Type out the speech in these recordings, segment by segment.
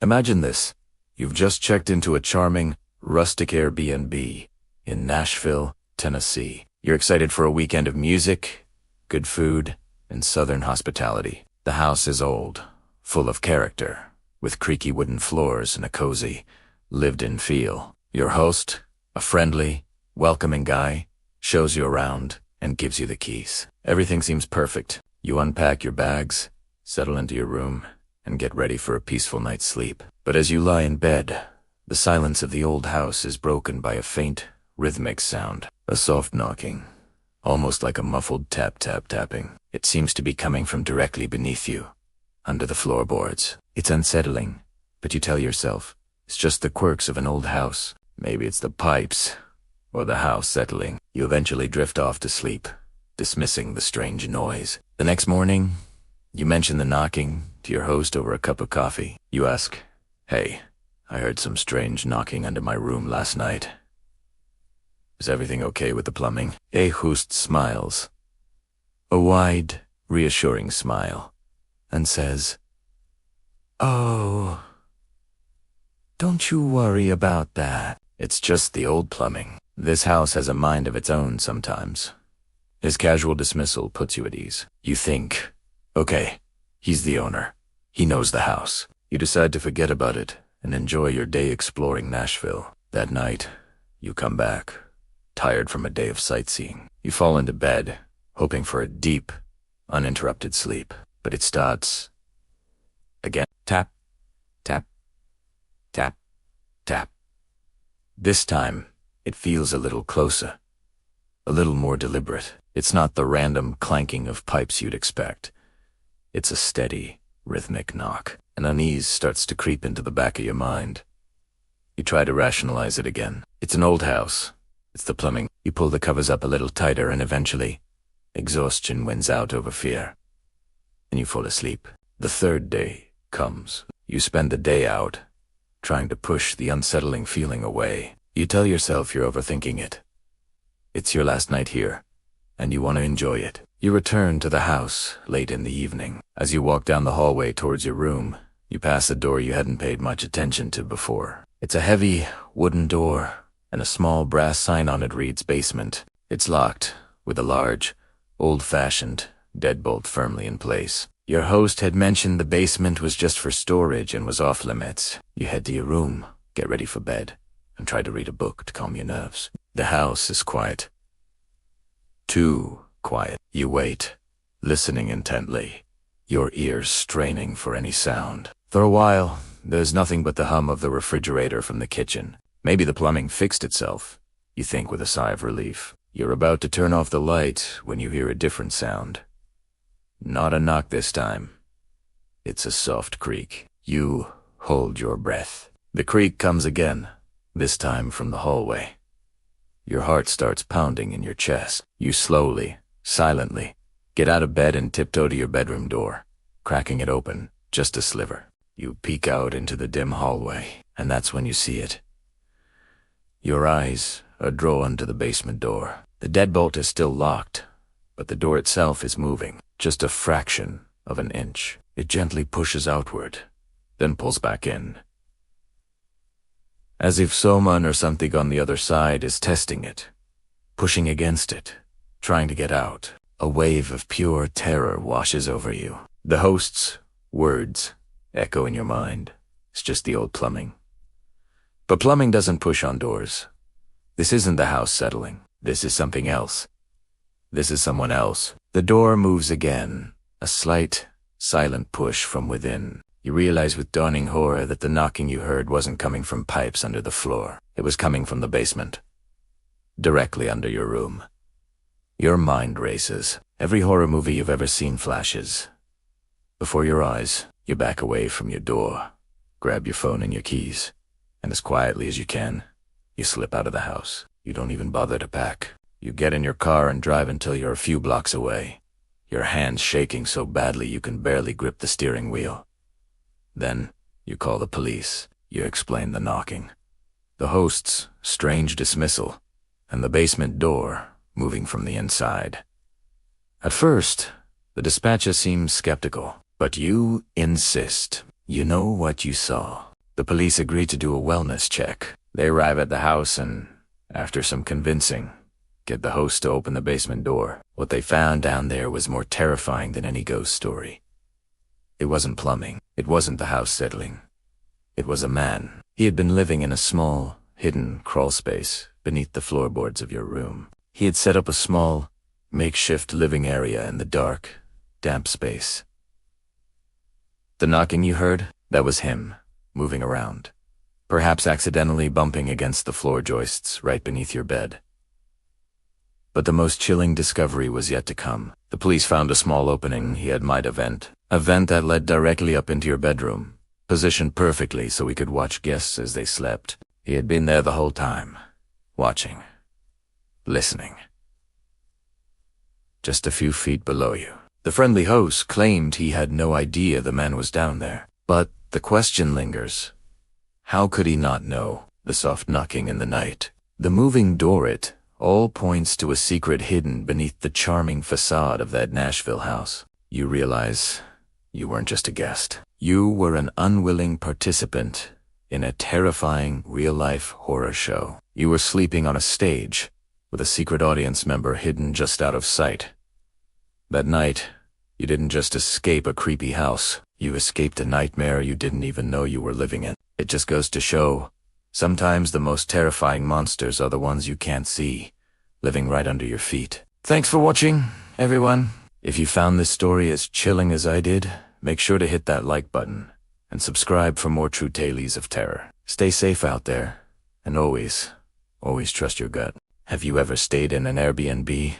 Imagine this. You've just checked into a charming, rustic Airbnb in Nashville, Tennessee. You're excited for a weekend of music, good food, and southern hospitality. The house is old, full of character, with creaky wooden floors and a cozy, lived-in feel. Your host, a friendly, welcoming guy, shows you around and gives you the keys. Everything seems perfect. You unpack your bags, settle into your room, and get ready for a peaceful night's sleep. But as you lie in bed, the silence of the old house is broken by a faint, rhythmic sound. A soft knocking, almost like a muffled tapping. It seems to be coming from directly beneath you, under the floorboards. It's unsettling, but you tell yourself, it's just the quirks of an old house. Maybe it's the pipes, or the house settling. You eventually drift off to sleep, dismissing the strange noise. The next morning, you mention the knocking to your host over a cup of coffee. You ask, "Hey, I heard some strange knocking under my room last night. Is everything okay with the plumbing?" A host smiles, a wide, reassuring smile, and says, "Oh, don't you worry about that. It's just the old plumbing. This house has a mind of its own sometimes." His casual dismissal puts you at ease. You think, okay, he's the owner. He knows the house. You decide to forget about it and enjoy your day exploring Nashville. That night, you come back, tired from a day of sightseeing. You fall into bed, hoping for a deep, uninterrupted sleep. But it starts again. Tap, tap, tap, tap. This time, it feels a little closer, a little more deliberate. It's not the random clanking of pipes you'd expect. It's a steady, rhythmic knock. An unease starts to creep into the back of your mind. You try to rationalize it again. It's an old house. It's the plumbing. You pull the covers up a little tighter and eventually, exhaustion wins out over fear. And you fall asleep. The third day comes. You spend the day out, trying to push the unsettling feeling away. You tell yourself you're overthinking it. It's your last night here, and you want to enjoy it. You return to the house late in the evening. As you walk down the hallway towards your room, you pass a door you hadn't paid much attention to before. It's a heavy, wooden door, and a small brass sign on it reads basement. It's locked, with a large, old-fashioned deadbolt firmly in place. Your host had mentioned the basement was just for storage and was off limits. You head to your room, get ready for bed, and try to read a book to calm your nerves. The house is quiet. Too quiet. You wait, listening intently, your ears straining for any sound. For a while, there's nothing but the hum of the refrigerator from the kitchen. Maybe the plumbing fixed itself, you think with a sigh of relief. You're about to turn off the light when you hear a different sound. Not a knock this time. It's a soft creak. You hold your breath. The creak comes again, this time from the hallway. Your heart starts pounding in your chest. You slowly, silently, get out of bed and tiptoe to your bedroom door, cracking it open, just a sliver. You peek out into the dim hallway, and that's when you see it. Your eyes are drawn to the basement door. The deadbolt is still locked, but the door itself is moving, just a fraction of an inch. It gently pushes outward, then pulls back in, as if someone or something on the other side is testing it, pushing against it, trying to get out. A wave of pure terror washes over you. The host's words echo in your mind. It's just the old plumbing. But plumbing doesn't push on doors. This isn't the house settling. This is something else. This is someone else. The door moves again, a slight, silent push from within. You realize with dawning horror that the knocking you heard wasn't coming from pipes under the floor. It was coming from the basement, directly under your room. Your mind races. Every horror movie you've ever seen flashes. Before your eyes, you back away from your door, grab your phone and your keys, and as quietly as you can, you slip out of the house. You don't even bother to pack. You get in your car and drive until you're a few blocks away, your hands shaking so badly you can barely grip the steering wheel. Then, you call the police. You explain the knocking, the host's strange dismissal, and the basement door moving from the inside. At first, the dispatcher seems skeptical, but you insist. You know what you saw. The police agree to do a wellness check. They arrive at the house and, after some convincing, get the host to open the basement door. What they found down there was more terrifying than any ghost story. It wasn't plumbing. It wasn't the house settling. It was a man. He had been living in a small, hidden crawl space beneath the floorboards of your room. He had set up a small, makeshift living area in the dark, damp space. The knocking you heard, that was him, moving around, perhaps accidentally bumping against the floor joists right beneath your bed. But the most chilling discovery was yet to come. The police found a small opening he had made a vent that led directly up into your bedroom, positioned perfectly so he could watch guests as they slept. He had been there the whole time, watching, listening. Just a few feet below you. The friendly host claimed he had no idea the man was down there. But the question lingers. How could he not know? The soft knocking in the night, the moving door, it all points to a secret hidden beneath the charming facade of that Nashville house. You realize you weren't just a guest. You were an unwilling participant in a terrifying real-life horror show. You were sleeping on a stage with a secret audience member hidden just out of sight. That night, you didn't just escape a creepy house. You escaped a nightmare you didn't even know you were living in. It just goes to show, sometimes the most terrifying monsters are the ones you can't see, living right under your feet. Thanks for watching, everyone. If you found this story as chilling as I did, make sure to hit that like button and subscribe for more true tales of terror. Stay safe out there, and always trust your gut. Have you ever stayed in an Airbnb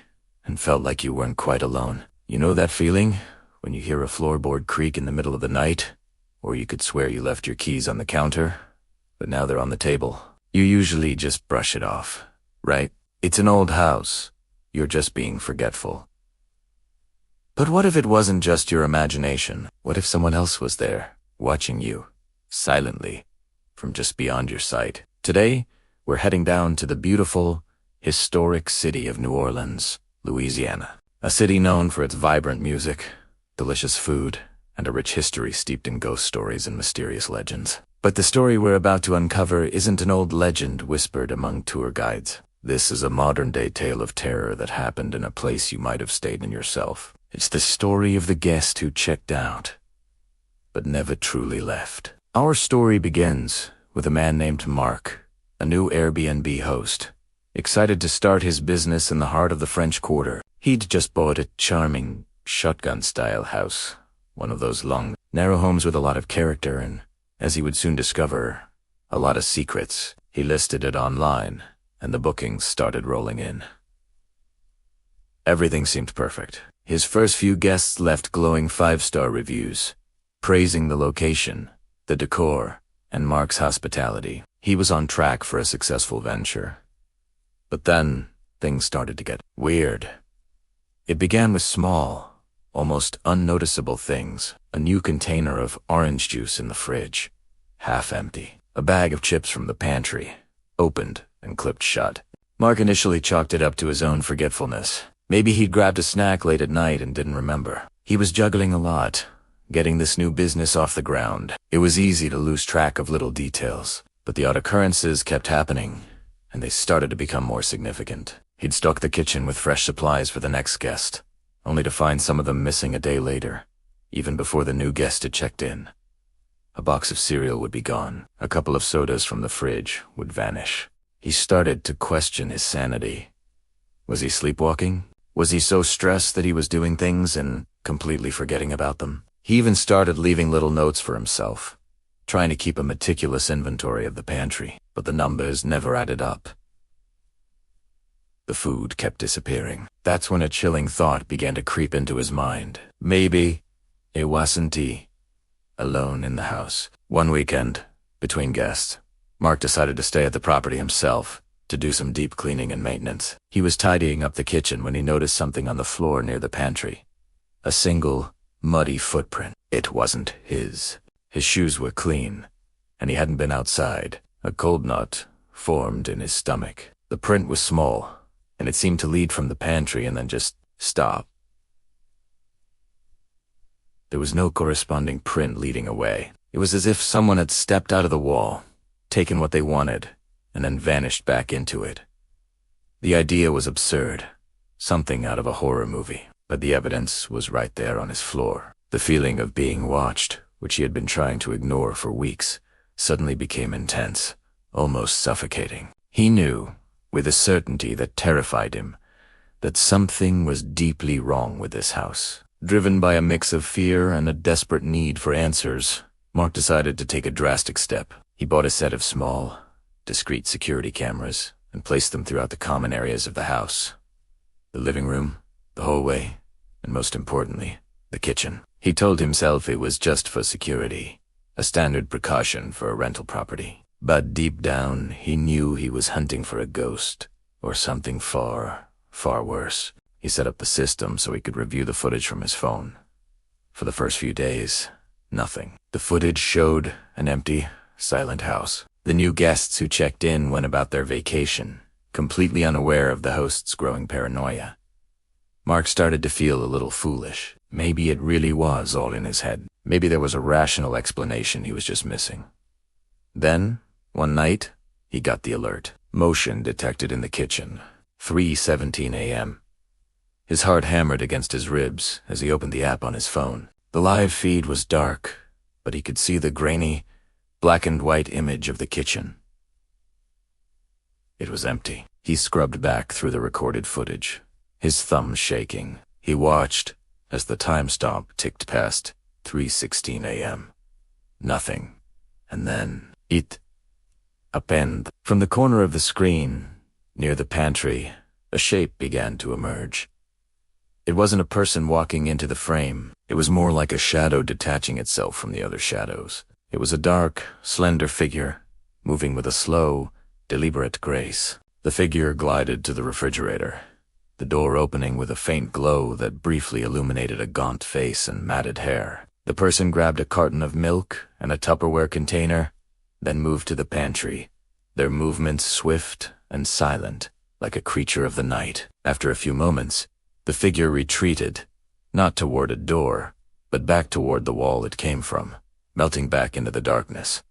and felt like you weren't quite alone? You know that feeling when you hear a floorboard creak in the middle of the night, or you could swear you left your keys on the counter, but now they're on the table. You usually just brush it off, right? It's an old house. You're just being forgetful. But what if it wasn't just your imagination? What if someone else was there, watching you, silently, from just beyond your sight? Today, we're heading down to the beautiful, historic city of New Orleans, Louisiana. A city known for its vibrant music, delicious food, and a rich history steeped in ghost stories and mysterious legends. But the story we're about to uncover isn't an old legend whispered among tour guides. This is a modern-day tale of terror that happened in a place you might have stayed in yourself. It's the story of the guest who checked out, but never truly left. Our story begins with a man named Mark, a new Airbnb host, excited to start his business in the heart of the French Quarter. He'd just bought a charming, shotgun-style house, one of those long, narrow homes with a lot of character and, as he would soon discover, a lot of secrets. He listed it online, and the bookings started rolling in. Everything seemed perfect. His first few guests left glowing 5-star reviews, praising the location, the decor, and Mark's hospitality. He was on track for a successful venture. But then, things started to get weird. It began with small, almost unnoticeable things. A new container of orange juice in the fridge, half empty. A bag of chips from the pantry, opened and clipped shut. Mark initially chalked it up to his own forgetfulness. Maybe he'd grabbed a snack late at night and didn't remember. He was juggling a lot, getting this new business off the ground. It was easy to lose track of little details, but the odd occurrences kept happening, and they started to become more significant. He'd stocked the kitchen with fresh supplies for the next guest, only to find some of them missing a day later, even before the new guest had checked in. A box of cereal would be gone. A couple of sodas from the fridge would vanish. He started to question his sanity. Was he sleepwalking? Was he so stressed that he was doing things and completely forgetting about them? He even started leaving little notes for himself, trying to keep a meticulous inventory of the pantry, but the numbers never added up. The food kept disappearing. That's when a chilling thought began to creep into his mind. Maybe it wasn't he, alone in the house. One weekend, between guests, Mark decided to stay at the property himself, to do some deep cleaning and maintenance. He was tidying up the kitchen when he noticed something on the floor near the pantry. A single, muddy footprint. It wasn't his. His shoes were clean, and he hadn't been outside. A cold knot formed in his stomach. The print was small, and it seemed to lead from the pantry and then just stop. There was no corresponding print leading away. It was as if someone had stepped out of the wall, taken what they wanted, and then vanished back into it. The idea was absurd, something out of a horror movie, but the evidence was right there on his floor. The feeling of being watched, which he had been trying to ignore for weeks, suddenly became intense, almost suffocating. He knew, with a certainty that terrified him, that something was deeply wrong with this house. Driven by a mix of fear and a desperate need for answers, Mark decided to take a drastic step. He bought a set of small, discreet security cameras and placed them throughout the common areas of the house. The living room, the hallway, and most importantly, the kitchen. He told himself it was just for security, a standard precaution for a rental property. But deep down, he knew he was hunting for a ghost, or something far, far worse. He set up the system so he could review the footage from his phone. For the first few days, nothing. The footage showed an empty, silent house. The new guests who checked in went about their vacation, completely unaware of the host's growing paranoia. Mark started to feel a little foolish. Maybe it really was all in his head. Maybe there was a rational explanation he was just missing. Then, one night, he got the alert. Motion detected in the kitchen. 3:17 a.m. His heart hammered against his ribs as he opened the app on his phone. The live feed was dark, but he could see the grainy, black and white image of the kitchen. It was empty. He scrubbed back through the recorded footage, his thumbs shaking. He watched as the time stamp ticked past 3:16 a.m. Nothing. And then, it happened. From the corner of the screen, near the pantry, a shape began to emerge. It wasn't a person walking into the frame. It was more like a shadow detaching itself from the other shadows. It was a dark, slender figure, moving with a slow, deliberate grace. The figure glided to the refrigerator, the door opening with a faint glow that briefly illuminated a gaunt face and matted hair. The person grabbed a carton of milk and a Tupperware container, then moved to the pantry, their movements swift and silent, like a creature of the night. After a few moments, the figure retreated, not toward a door, but back toward the wall it came from, melting back into the darkness.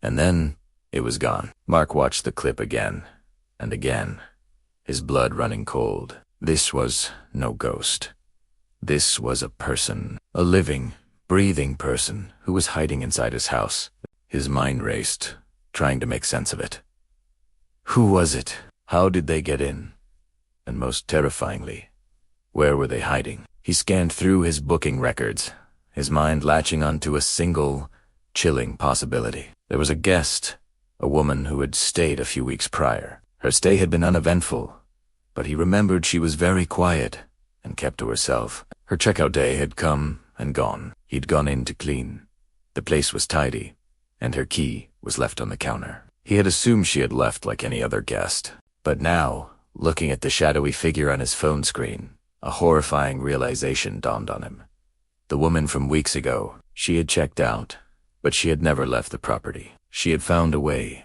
And then, it was gone. Mark watched the clip again and again, his blood running cold. This was no ghost. This was a person, a living, breathing person who was hiding inside his house. His mind raced, trying to make sense of it. Who was it? How did they get in? And most terrifyingly, where were they hiding? He scanned through his booking records, his mind latching onto a single, chilling possibility. There was a guest, a woman who had stayed a few weeks prior. Her stay had been uneventful, but he remembered she was very quiet and kept to herself. Her checkout day had come and gone. He'd gone in to clean. The place was tidy, and her key was left on the counter. He had assumed she had left like any other guest. But now, looking at the shadowy figure on his phone screen, a horrifying realization dawned on him. The woman from weeks ago, she had checked out, but she had never left the property. She had found a way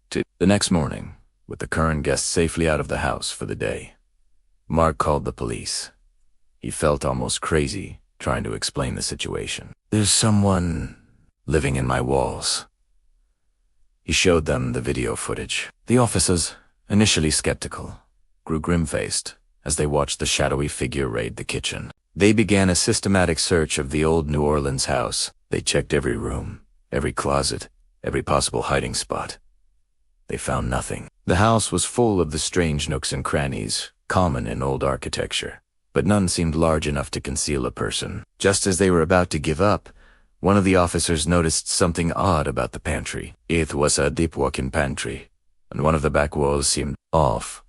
to... The next morning, with the current guest safely out of the house for the day, Mark called the police. He felt almost crazy trying to explain the situation. There's someone living in my walls. He showed them the video footage. The officers, initially skeptical, grew grim-faced as they watched the shadowy figure raid the kitchen. They began a systematic search of the old New Orleans house. They checked every room, every closet, every possible hiding spot. They found nothing. The house was full of the strange nooks and crannies, common in old architecture, but none seemed large enough to conceal a person. Just as they were about to give up, one of the officers noticed something odd about the pantry. It was a deep walk-in pantry, and one of the back walls seemed off.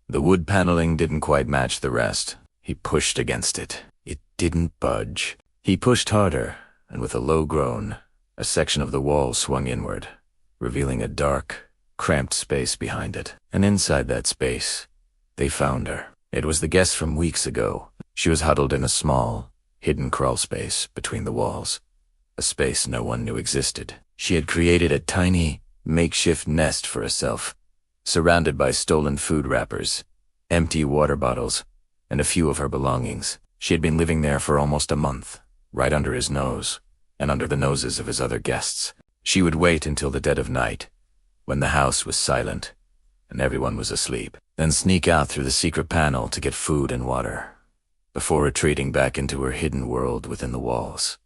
The wood paneling didn't quite match the rest. He pushed against it. It didn't budge. He pushed harder, and with a low groan, a section of the wall swung inward, revealing a dark, cramped space behind it. And inside that space, they found her. It was the guest from weeks ago. She was huddled in a small, hidden crawl space between the walls, a space no one knew existed. She had created a tiny, makeshift nest for herself, surrounded by stolen food wrappers, empty water bottles, and a few of her belongings. She had been living there for almost a month, right under his nose, and under the noses of his other guests. She would wait until the dead of night, when the house was silent and everyone was asleep, then sneak out through the secret panel to get food and water, before retreating back into her hidden world within the walls.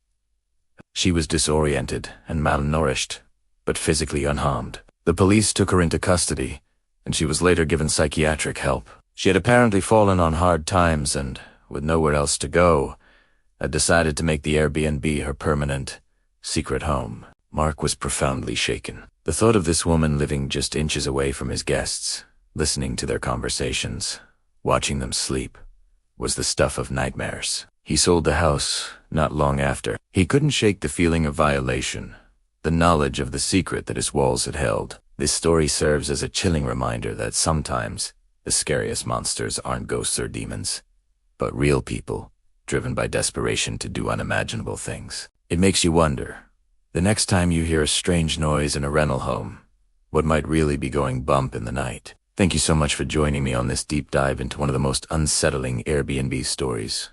She was disoriented and malnourished, but physically unharmed. The police took her into custody, and she was later given psychiatric help. She had apparently fallen on hard times and, with nowhere else to go, had decided to make the Airbnb her permanent, secret home. Mark was profoundly shaken. The thought of this woman living just inches away from his guests, listening to their conversations, watching them sleep, was the stuff of nightmares. He sold the house not long after. He couldn't shake the feeling of violation, the knowledge of the secret that his walls had held. This story serves as a chilling reminder that sometimes the scariest monsters aren't ghosts or demons, but real people, driven by desperation to do unimaginable things. It makes you wonder, the next time you hear a strange noise in a rental home, what might really be going bump in the night. Thank you so much for joining me on this deep dive into one of the most unsettling Airbnb stories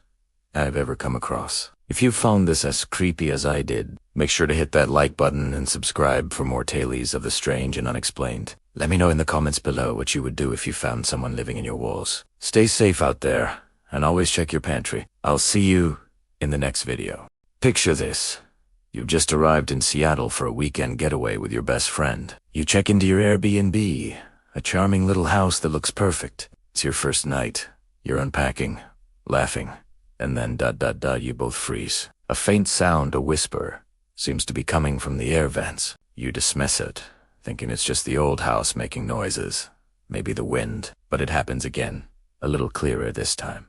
I've ever come across. If you found this as creepy as I did, make sure to hit that like button and subscribe for more tales of the strange and unexplained. Let me know in the comments below what you would do if you found someone living in your walls. Stay safe out there, and always check your pantry. I'll see you in the next video. Picture this. You've just arrived in Seattle for a weekend getaway with your best friend. You check into your Airbnb, a charming little house that looks perfect. It's your first night. You're unpacking, laughing, and then you both freeze. A faint sound, a whisper, seems to be coming from the air vents. You dismiss it, thinking it's just the old house making noises, maybe the wind, but it happens again, a little clearer this time.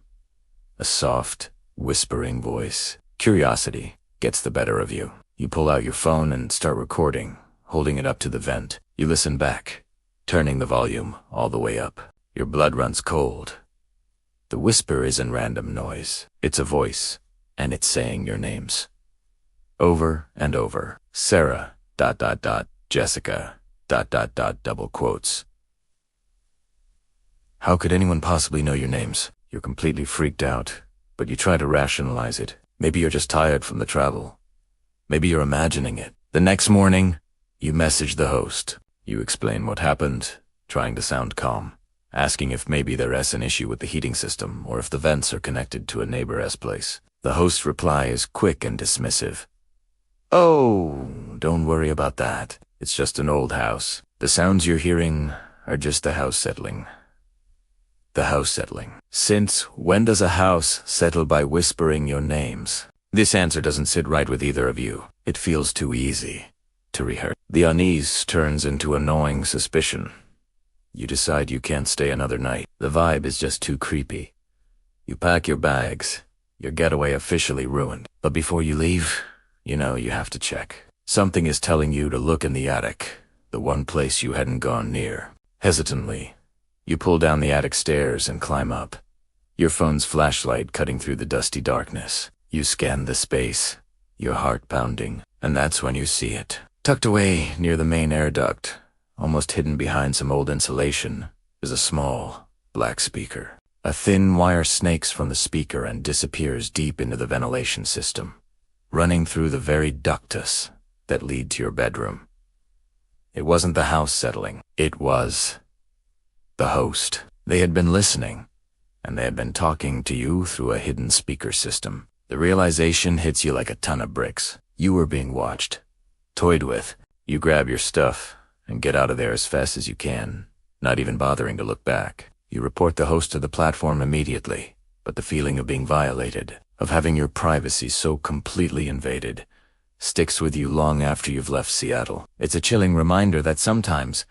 A soft, whispering voice. Curiosity gets the better of you. You pull out your phone and start recording, holding it up to the vent. You listen back, turning the volume all the way up. Your blood runs cold. The whisper isn't random noise. It's a voice, and it's saying your names. Over and over. Sarah, Jessica, double quotes. How could anyone possibly know your names? You're completely freaked out, but you try to rationalize it. Maybe you're just tired from the travel. Maybe you're imagining it. The next morning, you message the host. You explain what happened, trying to sound calm, asking if maybe there's an issue with the heating system or if the vents are connected to a neighbor's place. The host's reply is quick and dismissive. Oh, don't worry about that. It's just an old house. The sounds you're hearing are just the house settling. The house settling. Since when does a house settle by whispering your names? This answer doesn't sit right with either of you. It feels too easy to rehearse. The unease turns into annoying suspicion. You decide you can't stay another night. The vibe is just too creepy. You pack your bags. Your getaway officially ruined. But before you leave, you know you have to check. Something is telling you to look in the attic, the one place you hadn't gone near. Hesitantly, you pull down the attic stairs and climb up, your phone's flashlight cutting through the dusty darkness. You scan the space, your heart pounding, and that's when you see it. Tucked away near the main air duct, almost hidden behind some old insulation, is a small, black speaker. A thin wire snakes from the speaker and disappears deep into the ventilation system, running through the very ductus that lead to your bedroom. It wasn't the house settling. It was the host. They had been listening, and they had been talking to you through a hidden speaker system. The realization hits you like a ton of bricks. You were being watched, toyed with. You grab your stuff and get out of there as fast as you can, not even bothering to look back. You report the host to the platform immediately, but the feeling of being violated, of having your privacy so completely invaded, sticks with you long after you've left Seattle. It's a chilling reminder that sometimes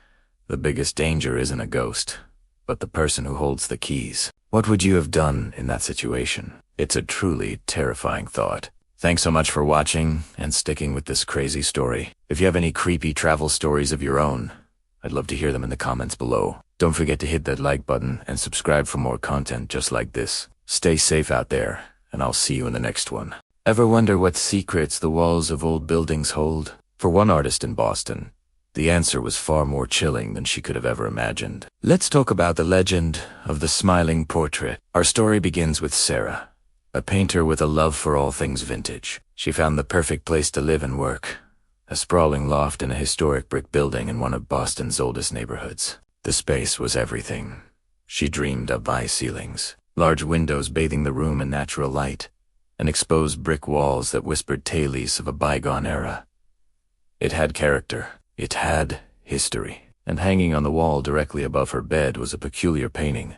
the biggest danger isn't a ghost, but the person who holds the keys. What would you have done in that situation? It's a truly terrifying thought. Thanks so much for watching and sticking with this crazy story. If you have any creepy travel stories of your own, I'd love to hear them in the comments below. Don't forget to hit that like button and subscribe for more content just like this. Stay safe out there, and I'll see you in the next one. Ever wonder what secrets the walls of old buildings hold? For one artist in Boston, the answer was far more chilling than she could have ever imagined. Let's talk about the legend of the smiling portrait. Our story begins with Sarah, a painter with a love for all things vintage. She found the perfect place to live and work. A sprawling loft in a historic brick building in one of Boston's oldest neighborhoods. The space was everything. She dreamed of high ceilings, large windows bathing the room in natural light, and exposed brick walls that whispered tales of a bygone era. It had character. It had history. And hanging on the wall directly above her bed was a peculiar painting,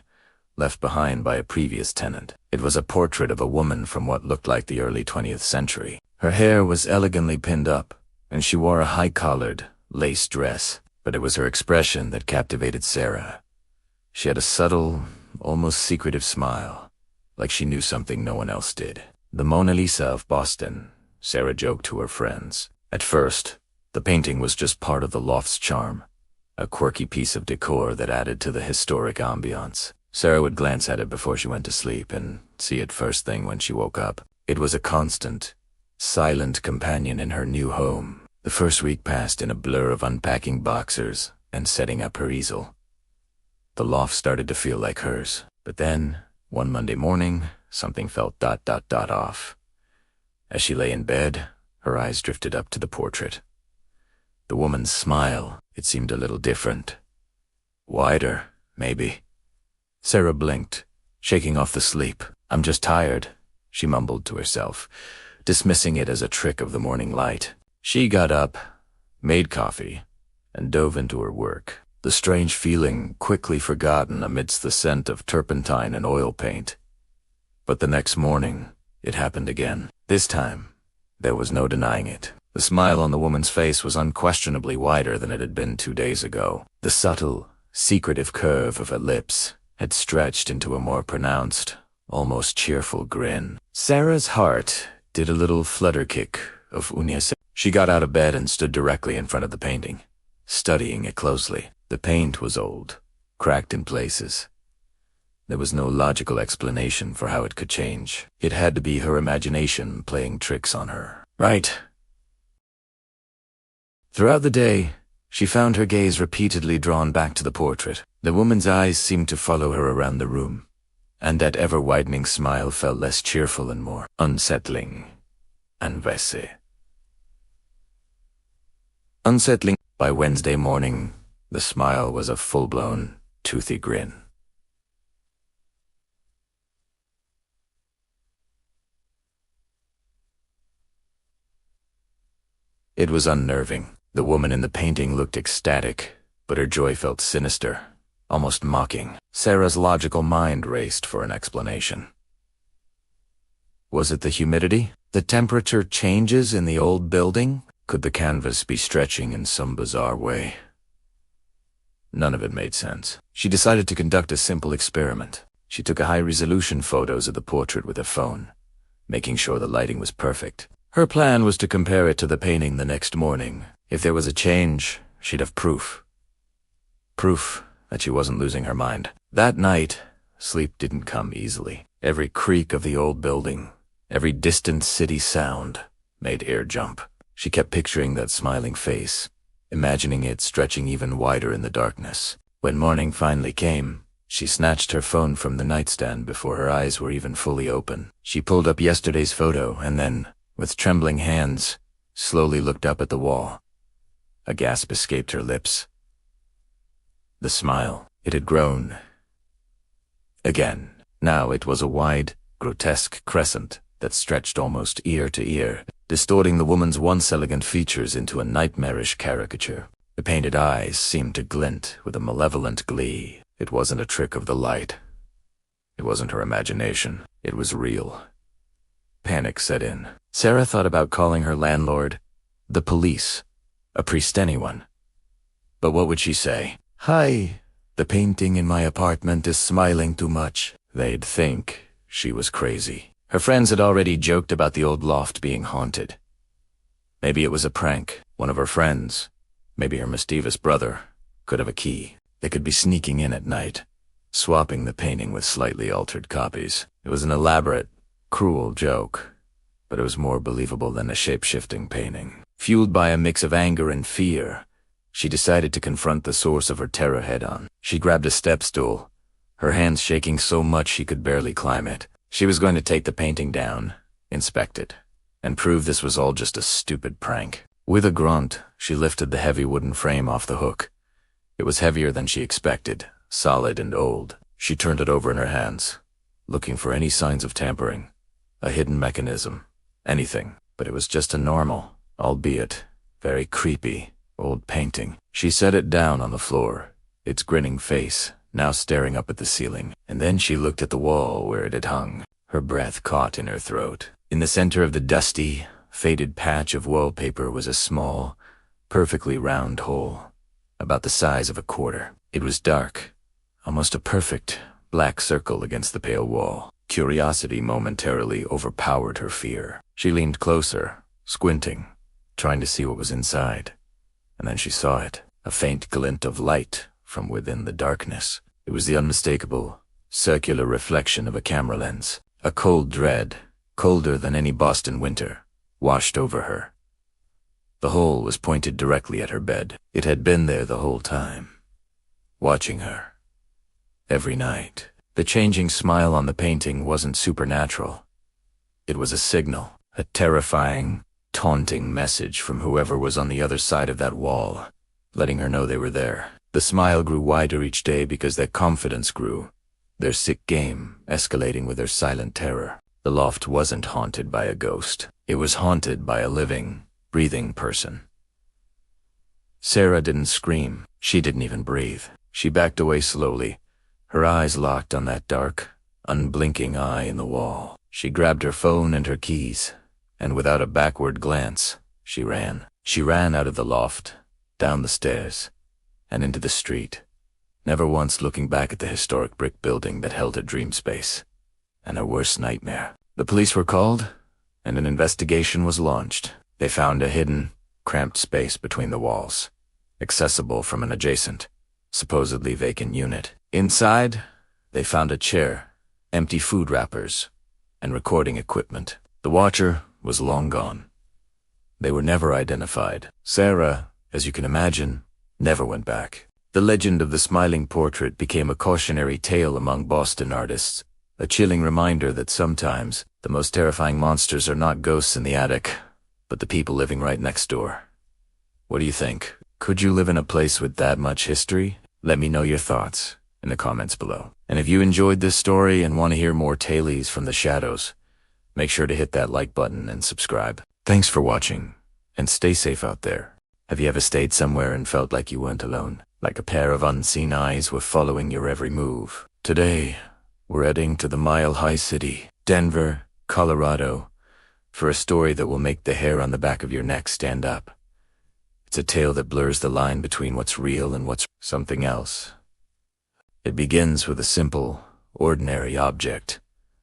left behind by a previous tenant. It was a portrait of a woman from what looked like the early 20th century. Her hair was elegantly pinned up, and she wore a high-collared, lace dress, but it was her expression that captivated Sarah. She had a subtle, almost secretive smile, like she knew something no one else did. The Mona Lisa of Boston, Sarah joked to her friends. At first, the painting was just part of the loft's charm, a quirky piece of decor that added to the historic ambiance. Sarah would glance at it before she went to sleep and see it first thing when she woke up. It was a constant, silent companion in her new home. The first week passed in a blur of unpacking boxers and setting up her easel. The loft started to feel like hers, but then, one Monday morning, something felt off. As she lay in bed, her eyes drifted up to the portrait. The woman's smile, it seemed a little different. Wider, maybe. Sarah blinked, shaking off the sleep. "I'm just tired," she mumbled to herself, dismissing it as a trick of the morning light. She got up, made coffee, and dove into her work, the strange feeling quickly forgotten amidst the scent of turpentine and oil paint. But the next morning, it happened again. This time, there was no denying it. The smile on the woman's face was unquestionably wider than it had been 2 days ago. The subtle, secretive curve of her lips had stretched into a more pronounced, almost cheerful grin. Sarah's heart did a little flutter kick of unyase. She got out of bed and stood directly in front of the painting, studying it closely. The paint was old, cracked in places. There was no logical explanation for how it could change. It had to be her imagination playing tricks on her. Right. Throughout the day, she found her gaze repeatedly drawn back to the portrait. The woman's eyes seemed to follow her around the room, and that ever-widening smile felt less cheerful and more unsettling. Unsettling. By Wednesday morning, the smile was a full-blown, toothy grin. It was unnerving. The woman in the painting looked ecstatic, but her joy felt sinister, almost mocking. Sarah's logical mind raced for an explanation. Was it the humidity? The temperature changes in the old building? Could the canvas be stretching in some bizarre way? None of it made sense. She decided to conduct a simple experiment. She took high-resolution photos of the portrait with her phone, making sure the lighting was perfect. Her plan was to compare it to the painting the next morning. If there was a change, she'd have proof. Proof that she wasn't losing her mind. That night, sleep didn't come easily. Every creak of the old building, every distant city sound, made air jump. She kept picturing that smiling face, imagining it stretching even wider in the darkness. When morning finally came, she snatched her phone from the nightstand before her eyes were even fully open. She pulled up yesterday's photo and then, with trembling hands, slowly looked up at the wall. A gasp escaped her lips. The smile, it had grown. Again. Now it was a wide, grotesque crescent that stretched almost ear to ear, distorting the woman's once elegant features into a nightmarish caricature. The painted eyes seemed to glint with a malevolent glee. It wasn't a trick of the light. It wasn't her imagination. It was real. Panic set in. Sarah thought about calling her landlord, the police, a priest, anyone. But what would she say? "Hi, the painting in my apartment is smiling too much." They'd think she was crazy. Her friends had already joked about the old loft being haunted. Maybe it was a prank. One of her friends, maybe her mischievous brother, could have a key. They could be sneaking in at night, swapping the painting with slightly altered copies. It was an elaborate, cruel joke, but it was more believable than a shape-shifting painting. Fueled by a mix of anger and fear, she decided to confront the source of her terror head-on. She grabbed a step stool, her hands shaking so much she could barely climb it. She was going to take the painting down, inspect it, and prove this was all just a stupid prank. With a grunt, she lifted the heavy wooden frame off the hook. It was heavier than she expected, solid and old. She turned it over in her hands, looking for any signs of tampering, a hidden mechanism, anything. But it was just a normal, albeit very creepy, old painting. She set it down on the floor, its grinning face now staring up at the ceiling, and then she looked at the wall where it had hung, her breath caught in her throat. In the center of the dusty, faded patch of wallpaper was a small, perfectly round hole, about the size of a quarter. It was dark, almost a perfect black circle against the pale wall. Curiosity momentarily overpowered her fear. She leaned closer, squinting, trying to see what was inside. And then she saw it, a faint glint of light from within the darkness. It was the unmistakable, circular reflection of a camera lens. A cold dread, colder than any Boston winter, washed over her. The hole was pointed directly at her bed. It had been there the whole time, watching her. Every night. The changing smile on the painting wasn't supernatural. It was a signal, a terrifying, taunting message from whoever was on the other side of that wall, letting her know they were there. The smile grew wider each day because their confidence grew, their sick game escalating with their silent terror. The loft wasn't haunted by a ghost. It was haunted by a living, breathing person. Sarah didn't scream. She didn't even breathe. She backed away slowly, her eyes locked on that dark, unblinking eye in the wall. She grabbed her phone and her keys, and without a backward glance, she ran. She ran out of the loft, down the stairs, and into the street, never once looking back at the historic brick building that held her dream space, and her worst nightmare. The police were called, and an investigation was launched. They found a hidden, cramped space between the walls, accessible from an adjacent, supposedly vacant unit. Inside, they found a chair, empty food wrappers, and recording equipment. The watcher was long gone. They were never identified. Sarah, as you can imagine, never went back. The legend of the smiling portrait became a cautionary tale among Boston artists, a chilling reminder that sometimes the most terrifying monsters are not ghosts in the attic, but the people living right next door. What do you think? Could you live in a place with that much history? Let me know your thoughts in the comments below. And if you enjoyed this story and want to hear more tales from the shadows, make sure to hit that like button and subscribe. Thanks for watching, and stay safe out there. Have you ever stayed somewhere and felt like you weren't alone? Like a pair of unseen eyes were following your every move? Today, we're heading to the Mile High City, Denver, Colorado, for a story that will make the hair on the back of your neck stand up. It's a tale that blurs the line between what's real and what's something else. It begins with a simple, ordinary object,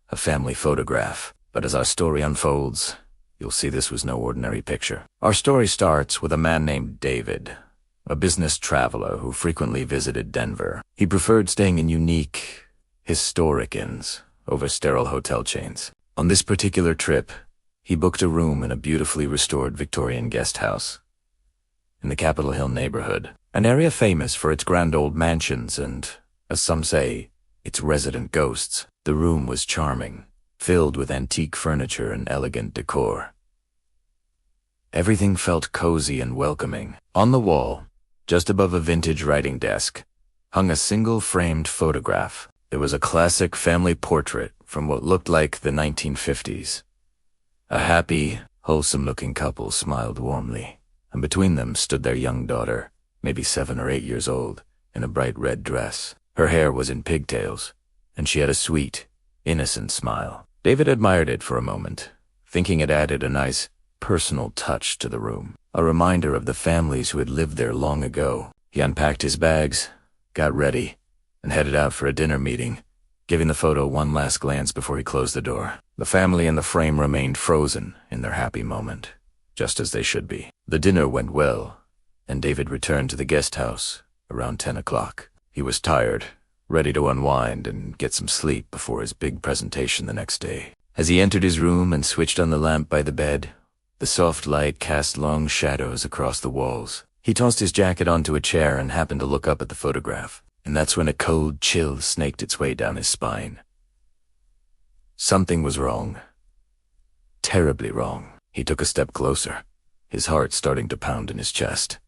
a family photograph. But as our story unfolds, you'll see this was no ordinary picture. Our story starts with a man named David, a business traveler who frequently visited Denver. He preferred staying in unique, historic inns over sterile hotel chains. On this particular trip, he booked a room in a beautifully restored Victorian guest house in the Capitol Hill neighborhood, an area famous for its grand old mansions and, as some say, its resident ghosts. The room was charming, filled with antique furniture and elegant decor. Everything felt cozy and welcoming. On the wall, just above a vintage writing desk, hung a single framed photograph. It was a classic family portrait from what looked like the 1950s. A happy, wholesome-looking couple smiled warmly, and between them stood their young daughter, maybe 7 or 8 years old, in a bright red dress. Her hair was in pigtails, and she had a sweet, innocent smile. David admired it for a moment, thinking it added a nice, personal touch to the room, a reminder of the families who had lived there long ago. He unpacked his bags, got ready, and headed out for a dinner meeting, giving the photo one last glance before he closed the door. The family in the frame remained frozen in their happy moment, just as they should be. The dinner went well, and David returned to the guest house around 10 o'clock. He was tired, ready to unwind and get some sleep before his big presentation the next day. As he entered his room and switched on the lamp by the bed, the soft light cast long shadows across the walls. He tossed his jacket onto a chair and happened to look up at the photograph, and that's when a cold chill snaked its way down his spine. Something was wrong. Terribly wrong. He took a step closer, his heart starting to pound in his chest.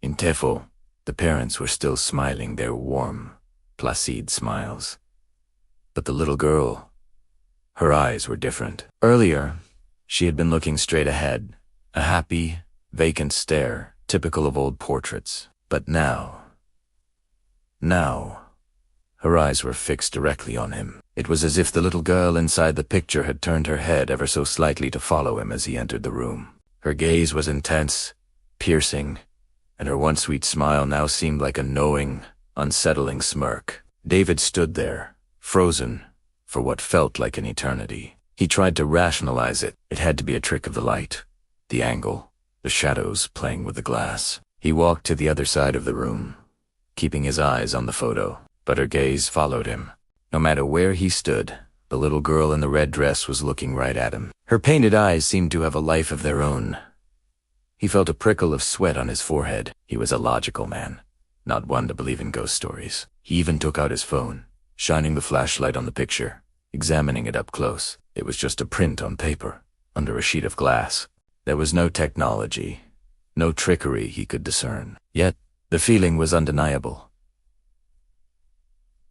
In Tefo, the parents were still smiling their warm, placid smiles. But the little girl, her eyes were different. Earlier, she had been looking straight ahead, a happy, vacant stare, typical of old portraits. But now, her eyes were fixed directly on him. It was as if the little girl inside the picture had turned her head ever so slightly to follow him as he entered the room. Her gaze was intense, piercing, and her once sweet smile now seemed like a knowing, unsettling smirk. David stood there, frozen, for what felt like an eternity. He tried to rationalize it. It had to be a trick of the light, the angle, the shadows playing with the glass. He walked to the other side of the room, keeping his eyes on the photo, but her gaze followed him. No matter where he stood, the little girl in the red dress was looking right at him. Her painted eyes seemed to have a life of their own. He felt a prickle of sweat on his forehead. He was a logical man, not one to believe in ghost stories. He even took out his phone, shining the flashlight on the picture, examining it up close. It was just a print on paper, under a sheet of glass. There was no technology, no trickery he could discern. Yet, the feeling was undeniable.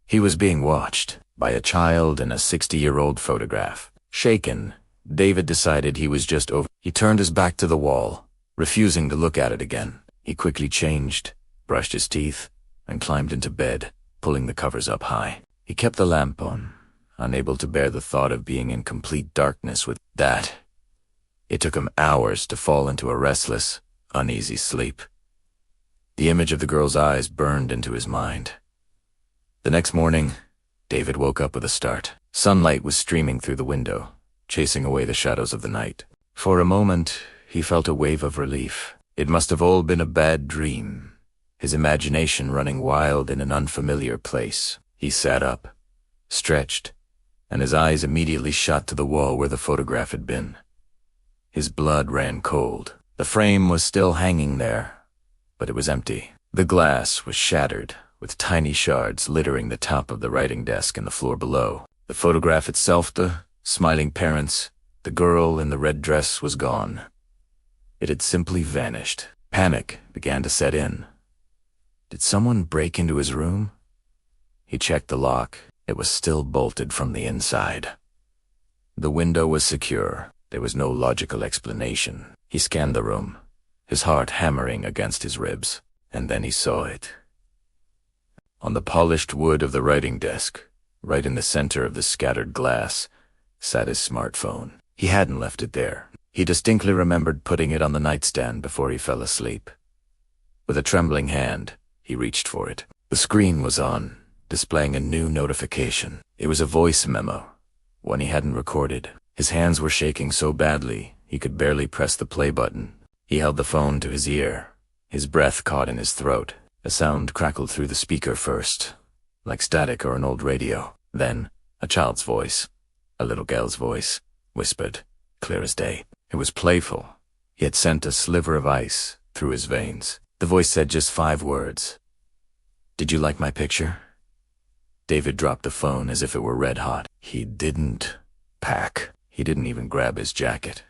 He was being watched by a child in a 60-year-old photograph. Shaken, David decided he was just over. He turned his back to the wall, refusing to look at it again. He quickly changed, brushed his teeth, and climbed into bed, pulling the covers up high. He kept the lamp on, unable to bear the thought of being in complete darkness with that. It took him hours to fall into a restless, uneasy sleep. The image of the girl's eyes burned into his mind. The next morning, David woke up with a start. Sunlight was streaming through the window, chasing away the shadows of the night. For a moment, he felt a wave of relief. It must have all been a bad dream, his imagination running wild in an unfamiliar place. He sat up, stretched, and his eyes immediately shot to the wall where the photograph had been. His blood ran cold. The frame was still hanging there, but it was empty. The glass was shattered, with tiny shards littering the top of the writing desk and the floor below. The photograph itself, the smiling parents, the girl in the red dress was gone. It had simply vanished. Panic began to set in. Did someone break into his room? He checked the lock. It was still bolted from the inside. The window was secure. There was no logical explanation. He scanned the room, his heart hammering against his ribs, and then he saw it. On the polished wood of the writing desk, right in the center of the scattered glass, sat his smartphone. He hadn't left it there. He distinctly remembered putting it on the nightstand before he fell asleep. With a trembling hand, he reached for it. The screen was on, displaying a new notification. It was a voice memo, one he hadn't recorded. His hands were shaking so badly, he could barely press the play button. He held the phone to his ear, his breath caught in his throat. A sound crackled through the speaker first, like static or an old radio. Then, a child's voice, a little girl's voice, whispered, clear as day. It was playful, yet sent a sliver of ice through his veins. The voice said just 5 words. Did you like my picture? David dropped the phone as if it were red hot. He didn't pack. He didn't even grab his jacket.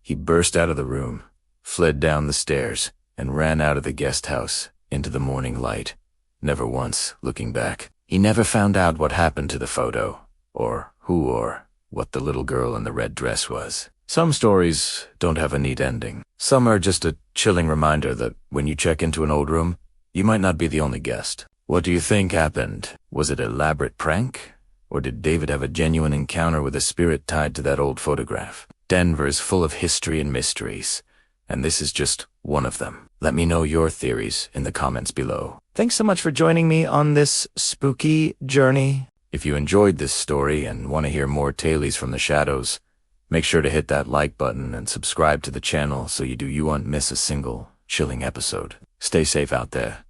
He burst out of the room, fled down the stairs, and ran out of the guest house into the morning light, never once looking back. He never found out what happened to the photo, or who or what the little girl in the red dress was. Some stories don't have a neat ending. Some are just a chilling reminder that when you check into an old room, you might not be the only guest. What do you think happened? Was it an elaborate prank? Or did David have a genuine encounter with a spirit tied to that old photograph? Denver is full of history and mysteries, and this is just one of them. Let me know your theories in the comments below. Thanks so much for joining me on this spooky journey. If you enjoyed this story and want to hear more tales from the shadows, make sure to hit that like button and subscribe to the channel so you won't miss a single chilling episode. Stay safe out there,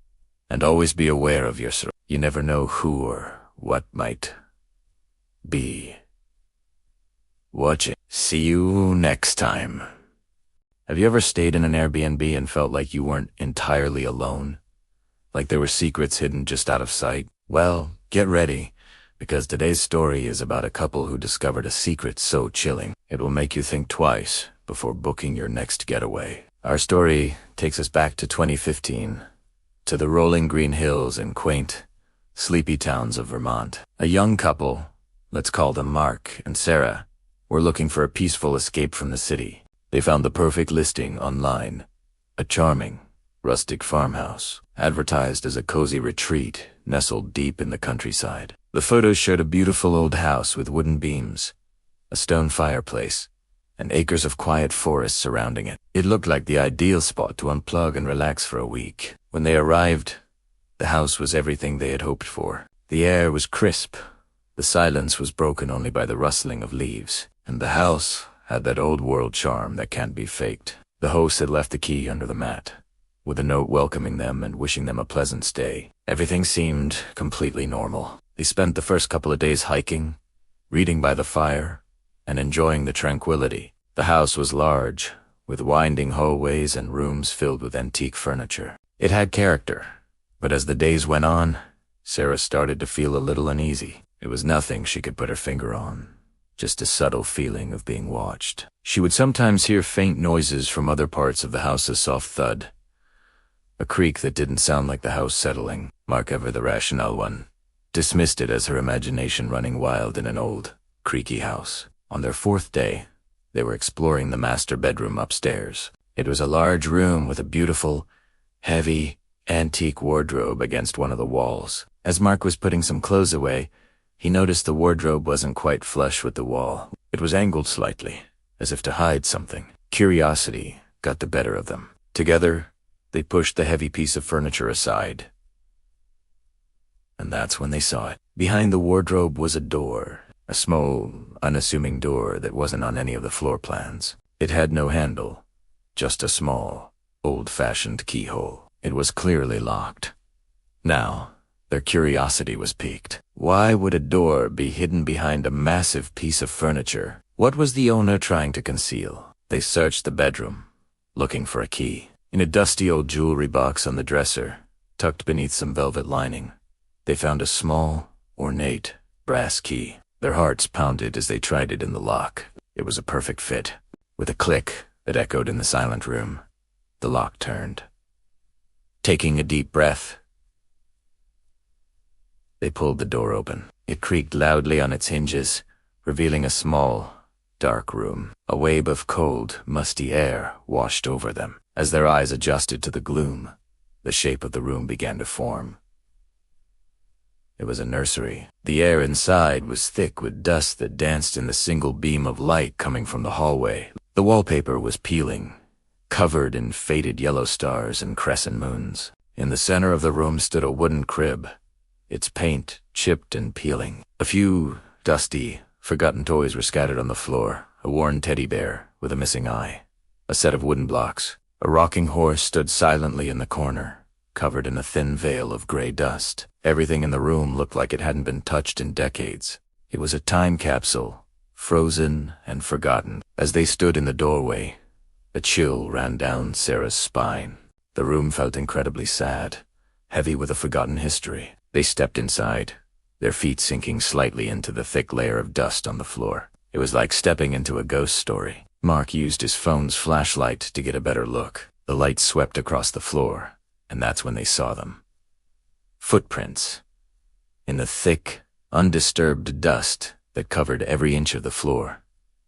and always be aware of your surroundings. You never know who or what might be watching. See you next time. Have you ever stayed in an Airbnb and felt like you weren't entirely alone? Like there were secrets hidden just out of sight? Well, get ready, because today's story is about a couple who discovered a secret so chilling, it will make you think twice before booking your next getaway. Our story takes us back to 2015, to the rolling green hills and quaint, sleepy towns of Vermont. A young couple, let's call them Mark and Sarah, were looking for a peaceful escape from the city. They found the perfect listing online, a charming, rustic farmhouse, advertised as a cozy retreat nestled deep in the countryside. The photos showed a beautiful old house with wooden beams, a stone fireplace, and acres of quiet forest surrounding it. It looked like the ideal spot to unplug and relax for a week. When they arrived, the house was everything they had hoped for. The air was crisp, the silence was broken only by the rustling of leaves, and the house had that old-world charm that can't be faked. The host had left the key under the mat, with a note welcoming them and wishing them a pleasant stay. Everything seemed completely normal. They spent the first couple of days hiking, reading by the fire, and enjoying the tranquility. The house was large, with winding hallways and rooms filled with antique furniture. It had character, but as the days went on, Sarah started to feel a little uneasy. It was nothing she could put her finger on, just a subtle feeling of being watched. She would sometimes hear faint noises from other parts of the house, a soft thud, a creak that didn't sound like the house settling. Mark, ever the rational one, dismissed it as her imagination running wild in an old, creaky house. On their fourth day, they were exploring the master bedroom upstairs. It was a large room with a beautiful, heavy, antique wardrobe against one of the walls. As Mark was putting some clothes away, he noticed the wardrobe wasn't quite flush with the wall. It was angled slightly, as if to hide something. Curiosity got the better of them. Together, they pushed the heavy piece of furniture aside. And that's when they saw it. Behind the wardrobe was a door, a small, unassuming door that wasn't on any of the floor plans. It had no handle, just a small, old-fashioned keyhole. It was clearly locked. Now, their curiosity was piqued. Why would a door be hidden behind a massive piece of furniture? What was the owner trying to conceal? They searched the bedroom, looking for a key. In a dusty old jewelry box on the dresser, tucked beneath some velvet lining, they found a small, ornate, brass key. Their hearts pounded as they tried it in the lock. It was a perfect fit. With a click that echoed in the silent room, the lock turned. Taking a deep breath, they pulled the door open. It creaked loudly on its hinges, revealing a small, dark room. A wave of cold, musty air washed over them. As their eyes adjusted to the gloom, the shape of the room began to form. It was a nursery. The air inside was thick with dust that danced in the single beam of light coming from the hallway. The wallpaper was peeling, covered in faded yellow stars and crescent moons. In the center of the room stood a wooden crib, its paint chipped and peeling. A few dusty, forgotten toys were scattered on the floor, a worn teddy bear with a missing eye, a set of wooden blocks. A rocking horse stood silently in the corner, covered in a thin veil of gray dust. Everything in the room looked like it hadn't been touched in decades. It was a time capsule, frozen and forgotten. As they stood in the doorway, a chill ran down Sarah's spine. The room felt incredibly sad, heavy with a forgotten history. They stepped inside, their feet sinking slightly into the thick layer of dust on the floor. It was like stepping into a ghost story. Mark used his phone's flashlight to get a better look. The light swept across the floor, and that's when they saw them. Footprints. In the thick, undisturbed dust that covered every inch of the floor,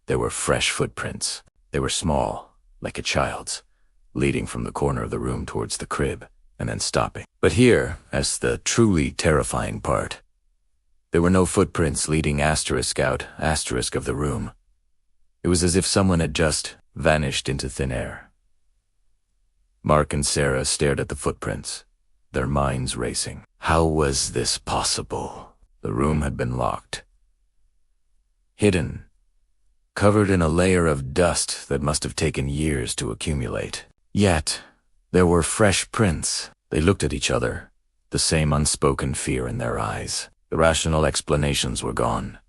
there were fresh footprints. They were small, like a child's, leading from the corner of the room towards the crib, and then stopping. But here, as the truly terrifying part, there were no footprints leading asterisk out, asterisk of the room. It was as if someone had just vanished into thin air. Mark and Sarah stared at the footprints, their minds racing. How was this possible? The room had been locked, hidden, covered in a layer of dust that must have taken years to accumulate. Yet, there were fresh prints. They looked at each other, the same unspoken fear in their eyes. The rational explanations were gone.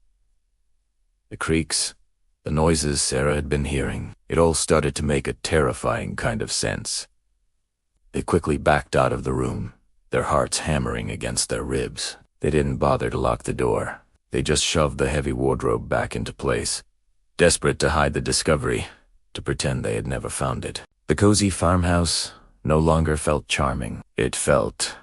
The creaks, the noises Sarah had been hearing, it all started to make a terrifying kind of sense. They quickly backed out of the room, their hearts hammering against their ribs. They didn't bother to lock the door. They just shoved the heavy wardrobe back into place, desperate to hide the discovery, to pretend they had never found it. The cozy farmhouse no longer felt charming. It felt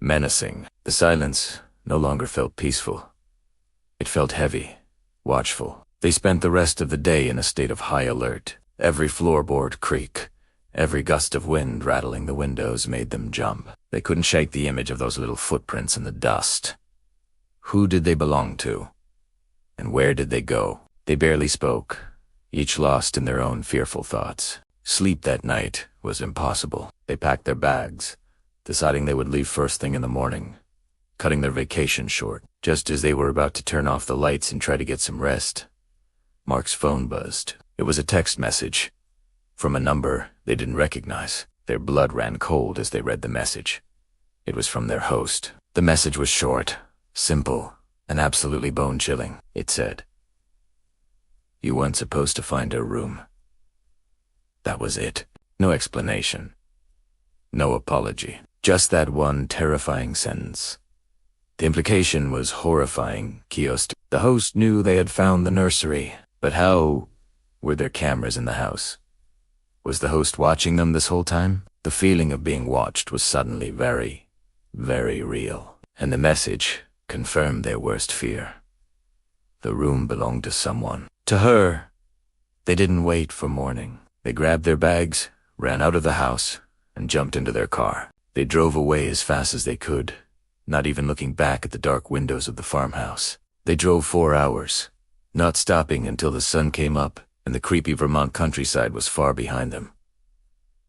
menacing. The silence no longer felt peaceful. It felt heavy, watchful. They spent the rest of the day in a state of high alert. Every floorboard creak, every gust of wind rattling the windows made them jump. They couldn't shake the image of those little footprints in the dust. Who did they belong to? And where did they go? They barely spoke, each lost in their own fearful thoughts. Sleep that night was impossible. They packed their bags, deciding they would leave first thing in the morning, cutting their vacation short. Just as they were about to turn off the lights and try to get some rest, Mark's phone buzzed. It was a text message from a number they didn't recognize. Their blood ran cold as they read the message. It was from their host. The message was short, simple, and absolutely bone-chilling. It said, "You weren't supposed to find her room." That was it. No explanation. No apology. Just that one terrifying sentence. The implication was horrifying. Kiosk. The host knew they had found the nursery, but how were there cameras in the house? Was the host watching them this whole time? The feeling of being watched was suddenly very, very real. And the message confirmed their worst fear. The room belonged to someone. To her. They didn't wait for morning. They grabbed their bags, ran out of the house, and jumped into their car. They drove away as fast as they could, not even looking back at the dark windows of the farmhouse. They drove 4 hours, not stopping until the sun came up and the creepy Vermont countryside was far behind them.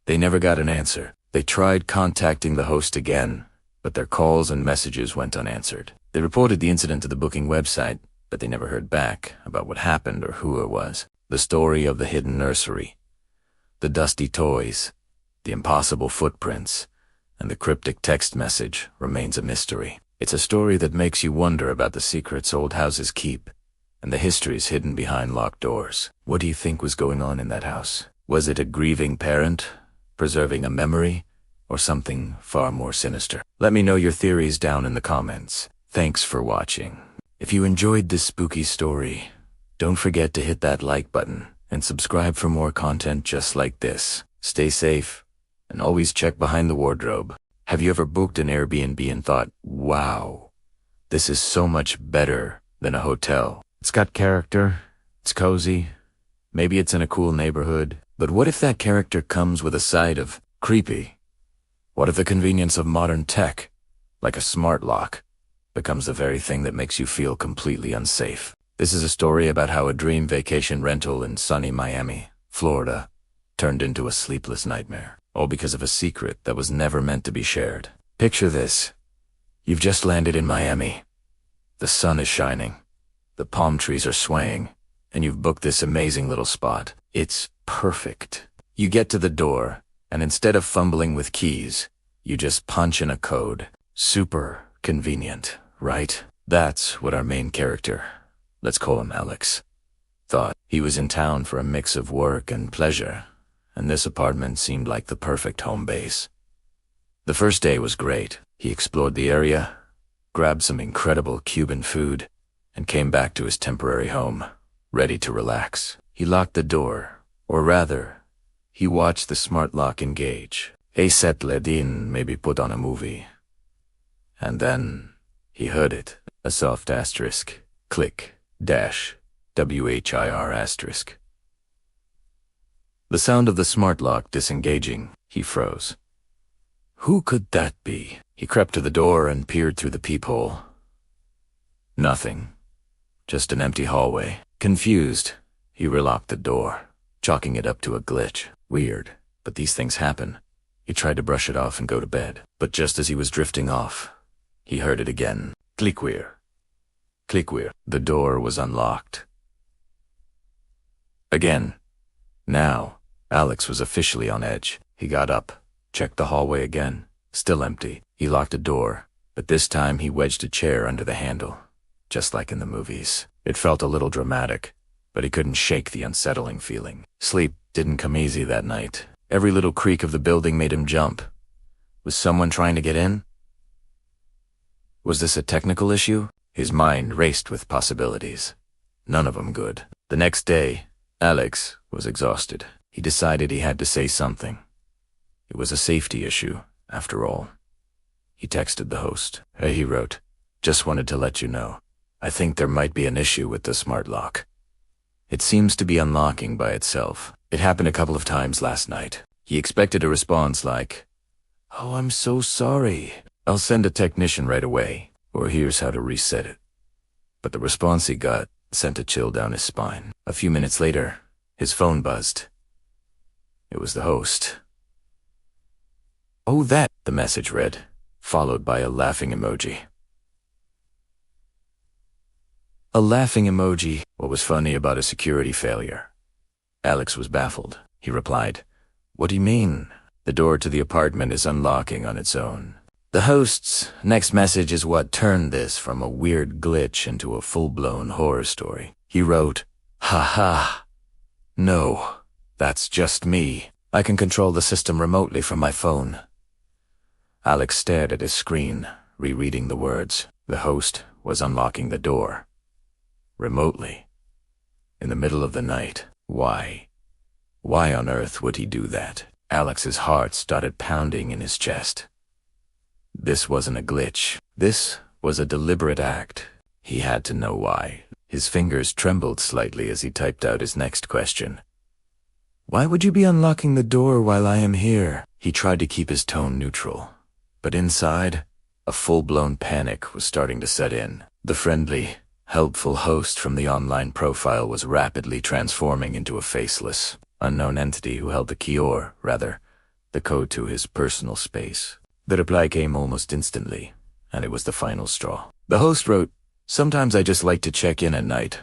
They never got an answer. They tried contacting the host again, but their calls and messages went unanswered. They reported the incident to the booking website, but they never heard back about what happened or who it was. The story of the hidden nursery, the dusty toys, the impossible footprints, and the cryptic text message remains a mystery. It's a story that makes you wonder about the secrets old houses keep and the histories hidden behind locked doors. What do you think was going on in that house? Was it a grieving parent, preserving a memory, or something far more sinister? Let me know your theories down in the comments. Thanks for watching. If you enjoyed this spooky story, don't forget to hit that like button and subscribe for more content just like this. Stay safe, and always check behind the wardrobe. Have you ever booked an Airbnb and thought, wow, this is so much better than a hotel? It's got character, it's cozy, maybe it's in a cool neighborhood, but what if that character comes with a side of creepy? What if the convenience of modern tech, like a smart lock, becomes the very thing that makes you feel completely unsafe? This is a story about how a dream vacation rental in sunny Miami, Florida, turned into a sleepless nightmare, all because of a secret that was never meant to be shared. Picture this. You've just landed in Miami. The sun is shining. The palm trees are swaying, and you've booked this amazing little spot. It's perfect. You get to the door, and instead of fumbling with keys, you just punch in a code. Super convenient, right? That's what our main character, let's call him Alex, thought. He was in town for a mix of work and pleasure, and this apartment seemed like the perfect home base. The first day was great. He explored the area, grabbed some incredible Cuban food, and came back to his temporary home, ready to relax. He locked the door, or rather, he watched the smart lock engage. A settled in, maybe put on a movie. And then he heard it, a soft asterisk, click, dash, WHIR asterisk. The sound of the smart lock disengaging, he froze. Who could that be? He crept to the door and peered through the peephole. Nothing. Just an empty hallway. Confused, he relocked the door, chalking it up to a glitch. Weird, but these things happen. He tried to brush it off and go to bed, but just as he was drifting off, he heard it again. Clickwir. Clickwir. The door was unlocked. Again. Now, Alex was officially on edge. He got up, checked the hallway again. Still empty. He locked a door, but this time he wedged a chair under the handle, just like in the movies. It felt a little dramatic, but he couldn't shake the unsettling feeling. Sleep didn't come easy that night. Every little creak of the building made him jump. Was someone trying to get in? Was this a technical issue? His mind raced with possibilities. None of them good. The next day, Alex was exhausted. He decided he had to say something. It was a safety issue, after all. He texted the host. Hey, he wrote, just wanted to let you know. I think there might be an issue with the smart lock. It seems to be unlocking by itself. It happened a couple of times last night. He expected a response like, oh, I'm so sorry. I'll send a technician right away, or here's how to reset it. But the response he got sent a chill down his spine. A few minutes later, his phone buzzed. It was the host. Oh, that, the message read, followed by a laughing emoji. A laughing emoji. What was funny about a security failure? Alex was baffled. He replied, what do you mean? The door to the apartment is unlocking on its own. The host's next message is what turned this from a weird glitch into a full-blown horror story. He wrote, ha. No, that's just me. I can control the system remotely from my phone. Alex stared at his screen, rereading the words. The host was unlocking the door. Remotely. In the middle of the night. Why? Why on earth would he do that? Alex's heart started pounding in his chest. This wasn't a glitch. This was a deliberate act. He had to know why. His fingers trembled slightly as he typed out his next question. Why would you be unlocking the door while I am here? He tried to keep his tone neutral, but inside, a full-blown panic was starting to set in. The friendly, helpful host from the online profile was rapidly transforming into a faceless, unknown entity who held the key or, rather, the code to his personal space. The reply came almost instantly, and it was the final straw. The host wrote, sometimes I just like to check in at night.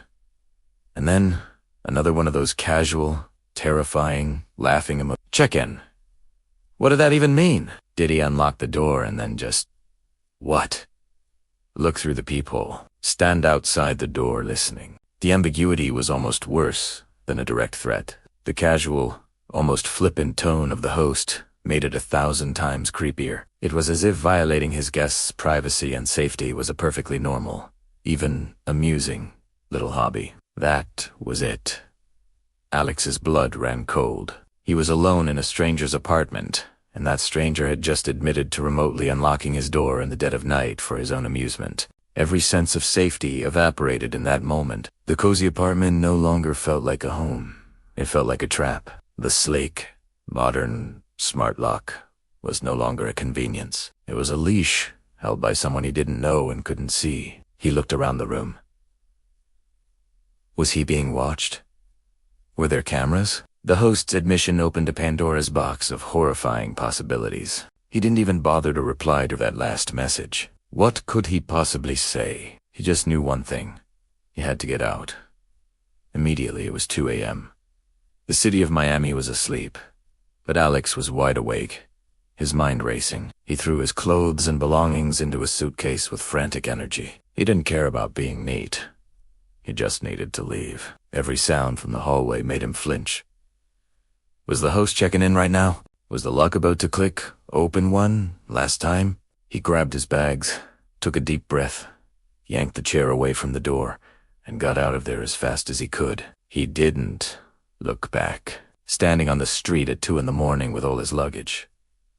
And then, another one of those casual, terrifying, laughing emojis. Check in. What did that even mean? Did he unlock the door and then just... what? Look through the peephole. Stand outside the door listening. The ambiguity was almost worse than a direct threat. The casual, almost flippant tone of the host made it 1,000 times creepier. It was as if violating his guests' privacy and safety was a perfectly normal, even amusing, little hobby. That was it. Alex's blood ran cold. He was alone in a stranger's apartment, and that stranger had just admitted to remotely unlocking his door in the dead of night for his own amusement. Every sense of safety evaporated in that moment. The cozy apartment no longer felt like a home. It felt like a trap. The sleek, modern, smart lock was no longer a convenience. It was a leash held by someone he didn't know and couldn't see. He looked around the room. Was he being watched? Were there cameras? The host's admission opened a Pandora's box of horrifying possibilities. He didn't even bother to reply to that last message. What could he possibly say? He just knew one thing. He had to get out. Immediately, it was 2 a.m. The city of Miami was asleep, but Alex was wide awake, his mind racing. He threw his clothes and belongings into a suitcase with frantic energy. He didn't care about being neat. He just needed to leave. Every sound from the hallway made him flinch. Was the host checking in right now? Was the lock about to click, open one, last time? He grabbed his bags, took a deep breath, yanked the chair away from the door, and got out of there as fast as he could. He didn't look back. Standing on the street at 2 a.m. with all his luggage,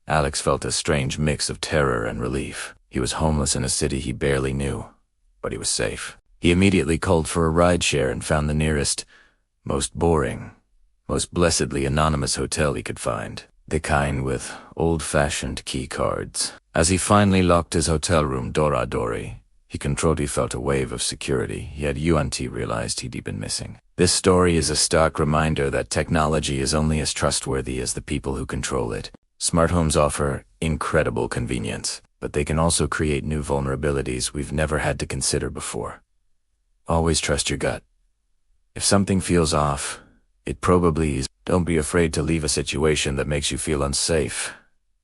Alex felt a strange mix of terror and relief. He was homeless in a city he barely knew, but he was safe. He immediately called for a rideshare and found the nearest, most boring, most blessedly anonymous hotel he could find. The kind with old-fashioned key cards. As he finally locked his hotel room door, he felt a wave of security he had realized he'd been missing. This story is a stark reminder that technology is only as trustworthy as the people who control it. Smart homes offer incredible convenience, but they can also create new vulnerabilities we've never had to consider before. Always trust your gut. If something feels off, it probably is. Don't be afraid to leave a situation that makes you feel unsafe,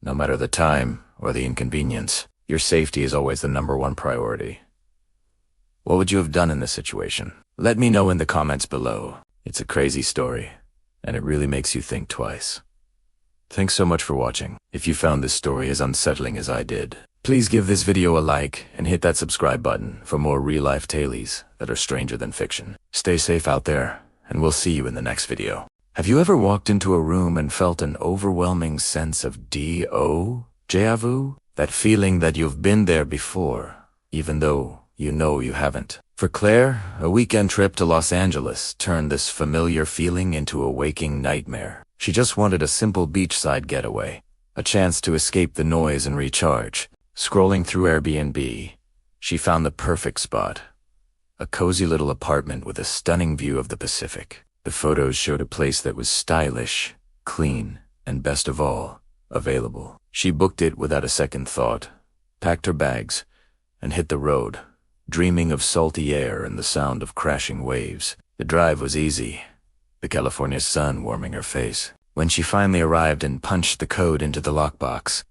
no matter the time or the inconvenience. Your safety is always the #1 priority. What would you have done in this situation? Let me know in the comments below. It's a crazy story, and it really makes you think twice. Thanks so much for watching. If you found this story as unsettling as I did, Please give this video a like and hit that subscribe button for more real-life tales that are stranger than fiction. Stay safe out there, and we'll see you in the next video. Have you ever walked into a room and felt an overwhelming sense of déjà vu? That feeling that you've been there before, even though you know you haven't. For Claire, a weekend trip to Los Angeles turned this familiar feeling into a waking nightmare. She just wanted a simple beachside getaway, a chance to escape the noise and recharge. Scrolling through Airbnb, she found the perfect spot. A cozy little apartment with a stunning view of the Pacific. The photos showed a place that was stylish, clean, and best of all, available. She booked it without a second thought, packed her bags, and hit the road, dreaming of salty air and the sound of crashing waves. The drive was easy, the California sun warming her face. When she finally arrived and punched the code into the lockbox,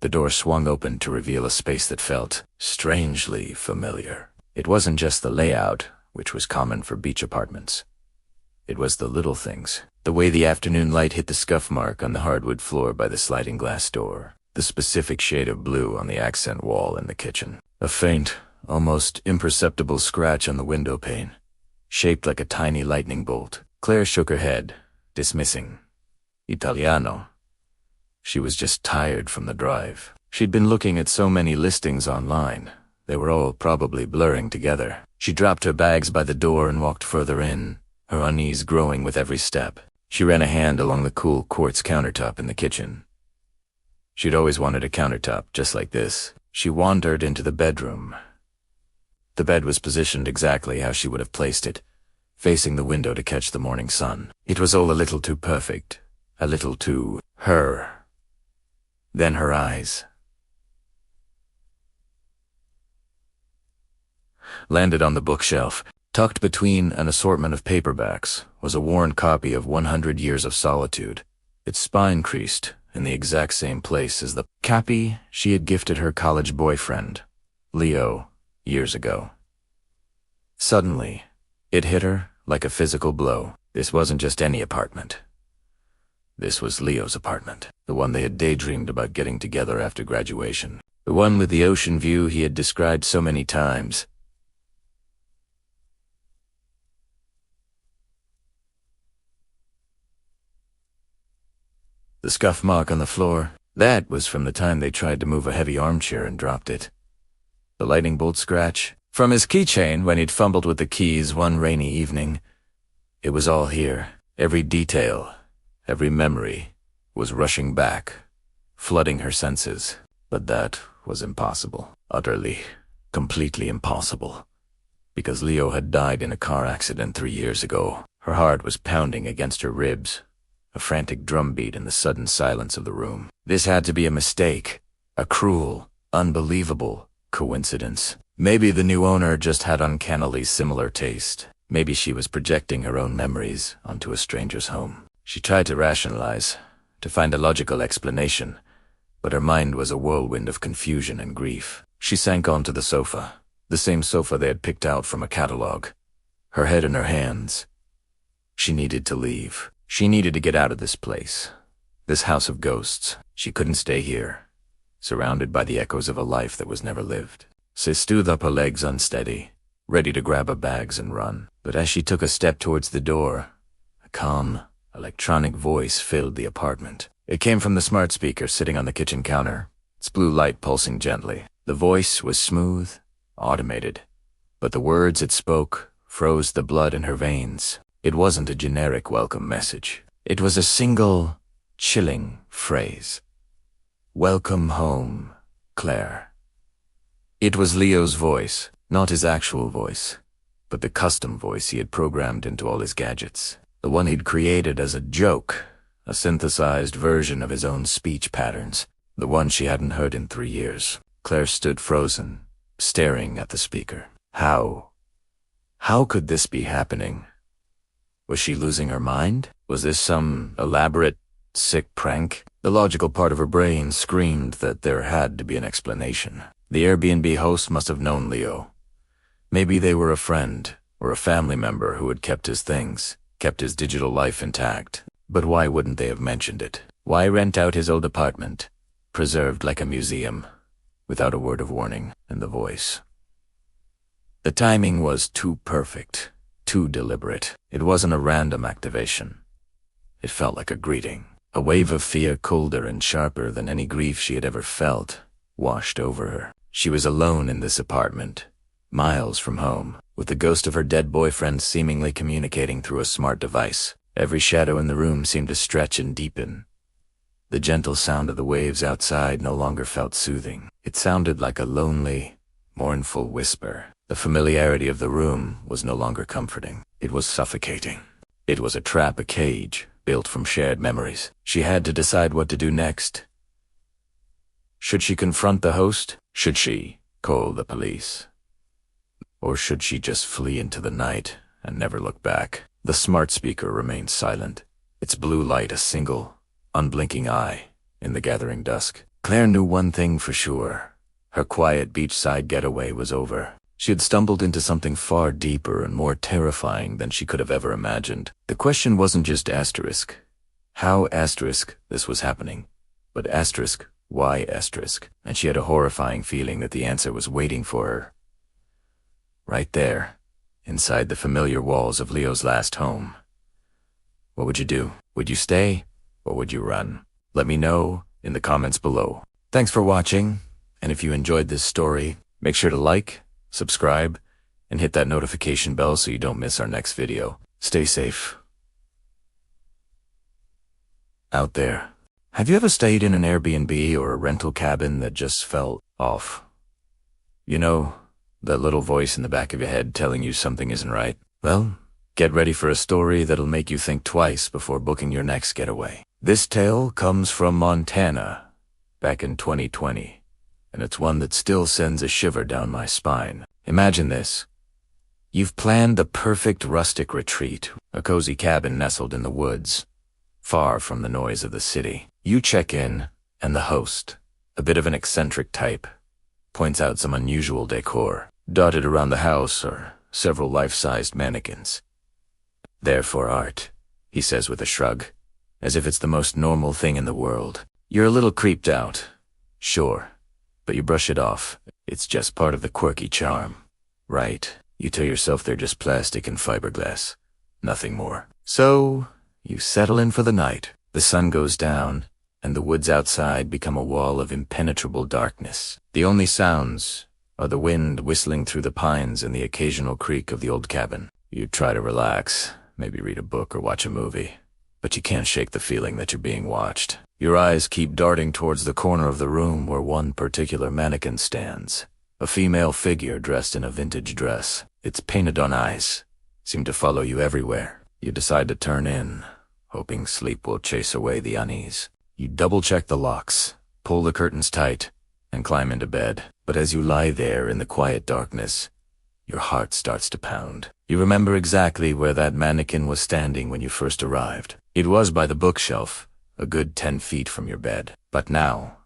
the door swung open to reveal a space that felt strangely familiar. It wasn't just the layout, which was common for beach apartments. It was the little things. The way the afternoon light hit the scuff mark on the hardwood floor by the sliding glass door. The specific shade of blue on the accent wall in the kitchen. A faint, almost imperceptible scratch on the window pane, shaped like a tiny lightning bolt. Claire shook her head, dismissing. Italiano. She was just tired from the drive. She'd been looking at so many listings online. They were all probably blurring together. She dropped her bags by the door and walked further in, her unease growing with every step. She ran a hand along the cool quartz countertop in the kitchen. She'd always wanted a countertop just like this. She wandered into the bedroom. The bed was positioned exactly how she would have placed it, facing the window to catch the morning sun. It was all a little too perfect, a little too her. Then her eyes landed on the bookshelf. Tucked between an assortment of paperbacks was a worn copy of 100 Years of Solitude, its spine creased in the exact same place as the copy she had gifted her college boyfriend, Leo, years ago. Suddenly, it hit her like a physical blow. This wasn't just any apartment. This was Leo's apartment, the one they had daydreamed about getting together after graduation, the one with the ocean view he had described so many times. The scuff mark on the floor, that was from the time they tried to move a heavy armchair and dropped it. The lightning bolt scratch, from his keychain when he'd fumbled with the keys one rainy evening. It was all here. Every detail, every memory was rushing back, flooding her senses. But that was impossible. Utterly, completely impossible. Because Leo had died in a car accident 3 years ago. Her heart was pounding against her ribs, a frantic drumbeat in the sudden silence of the room. This had to be a mistake, a cruel, unbelievable coincidence. Maybe the new owner just had uncannily similar taste. Maybe she was projecting her own memories onto a stranger's home. She tried to rationalize, to find a logical explanation, but her mind was a whirlwind of confusion and grief. She sank onto the sofa, the same sofa they had picked out from a catalog, her head in her hands. She needed to leave. She needed to get out of this place, this house of ghosts. She couldn't stay here, surrounded by the echoes of a life that was never lived. She stood up, her legs unsteady, ready to grab her bags and run. But as she took a step towards the door, a calm, electronic voice filled the apartment. It came from the smart speaker sitting on the kitchen counter, its blue light pulsing gently. The voice was smooth, automated, but the words it spoke froze the blood in her veins. It wasn't a generic welcome message. It was a single, chilling phrase. "Welcome home, Claire." It was Leo's voice, not his actual voice, but the custom voice he had programmed into all his gadgets. The one he'd created as a joke, a synthesized version of his own speech patterns, the one she hadn't heard in 3 years. Claire stood frozen, staring at the speaker. How could this be happening? Was she losing her mind? Was this some elaborate, sick prank? The logical part of her brain screamed that there had to be an explanation. The Airbnb host must have known Leo. Maybe they were a friend or a family member who had kept his things, kept his digital life intact. But why wouldn't they have mentioned it? Why rent out his old apartment, preserved like a museum, without a word of warning in the voice. The timing was too perfect, too deliberate. It wasn't a random activation. It felt like a greeting. A wave of fear colder and sharper than any grief she had ever felt washed over her. She was alone in this apartment, miles from home, with the ghost of her dead boyfriend seemingly communicating through a smart device. Every shadow in the room seemed to stretch and deepen. The gentle sound of the waves outside no longer felt soothing. It sounded like a lonely, mournful whisper. The familiarity of the room was no longer comforting. It was suffocating. It was a trap, a cage, built from shared memories. She had to decide what to do next. Should she confront the host? Should she call the police? Or should she just flee into the night and never look back? The smart speaker remained silent, its blue light a single, unblinking eye in the gathering dusk. Claire knew one thing for sure. Her quiet beachside getaway was over. She had stumbled into something far deeper and more terrifying than she could have ever imagined. The question wasn't just asterisk, how asterisk this was happening, but asterisk, why asterisk? And she had a horrifying feeling that the answer was waiting for her. Right there, inside the familiar walls of Leo's last home. What would you do? Would you stay, or would you run? Let me know in the comments below. Thanks for watching, and if you enjoyed this story, make sure to like, subscribe, and hit that notification bell so you don't miss our next video. Stay safe out there. Have you ever stayed in an Airbnb or a rental cabin that just felt off? You know, that little voice in the back of your head telling you something isn't right? Well, get ready for a story that'll make you think twice before booking your next getaway. This tale comes from Montana, back in 2020, and it's one that still sends a shiver down my spine. Imagine this. You've planned the perfect rustic retreat, a cozy cabin nestled in the woods, far from the noise of the city. You check in, and the host, a bit of an eccentric type, points out some unusual decor. Dotted around the house are several life-sized mannequins. There for art, he says with a shrug, as if it's the most normal thing in the world. You're a little creeped out, sure, but you brush it off. It's just part of the quirky charm. Right, you tell yourself they're just plastic and fiberglass, nothing more. So, you settle in for the night. The sun goes down, and the woods outside become a wall of impenetrable darkness. The only sounds are the wind whistling through the pines and the occasional creak of the old cabin. You try to relax, maybe read a book or watch a movie, but you can't shake the feeling that you're being watched. Your eyes keep darting towards the corner of the room where one particular mannequin stands, a female figure dressed in a vintage dress. Its painted-on eyes seem to follow you everywhere. You decide to turn in, hoping sleep will chase away the unease. You double-check the locks, pull the curtains tight, and climb into bed. But as you lie there in the quiet darkness, your heart starts to pound. You remember exactly where that mannequin was standing when you first arrived. It was by the bookshelf, a good 10 feet from your bed. But now,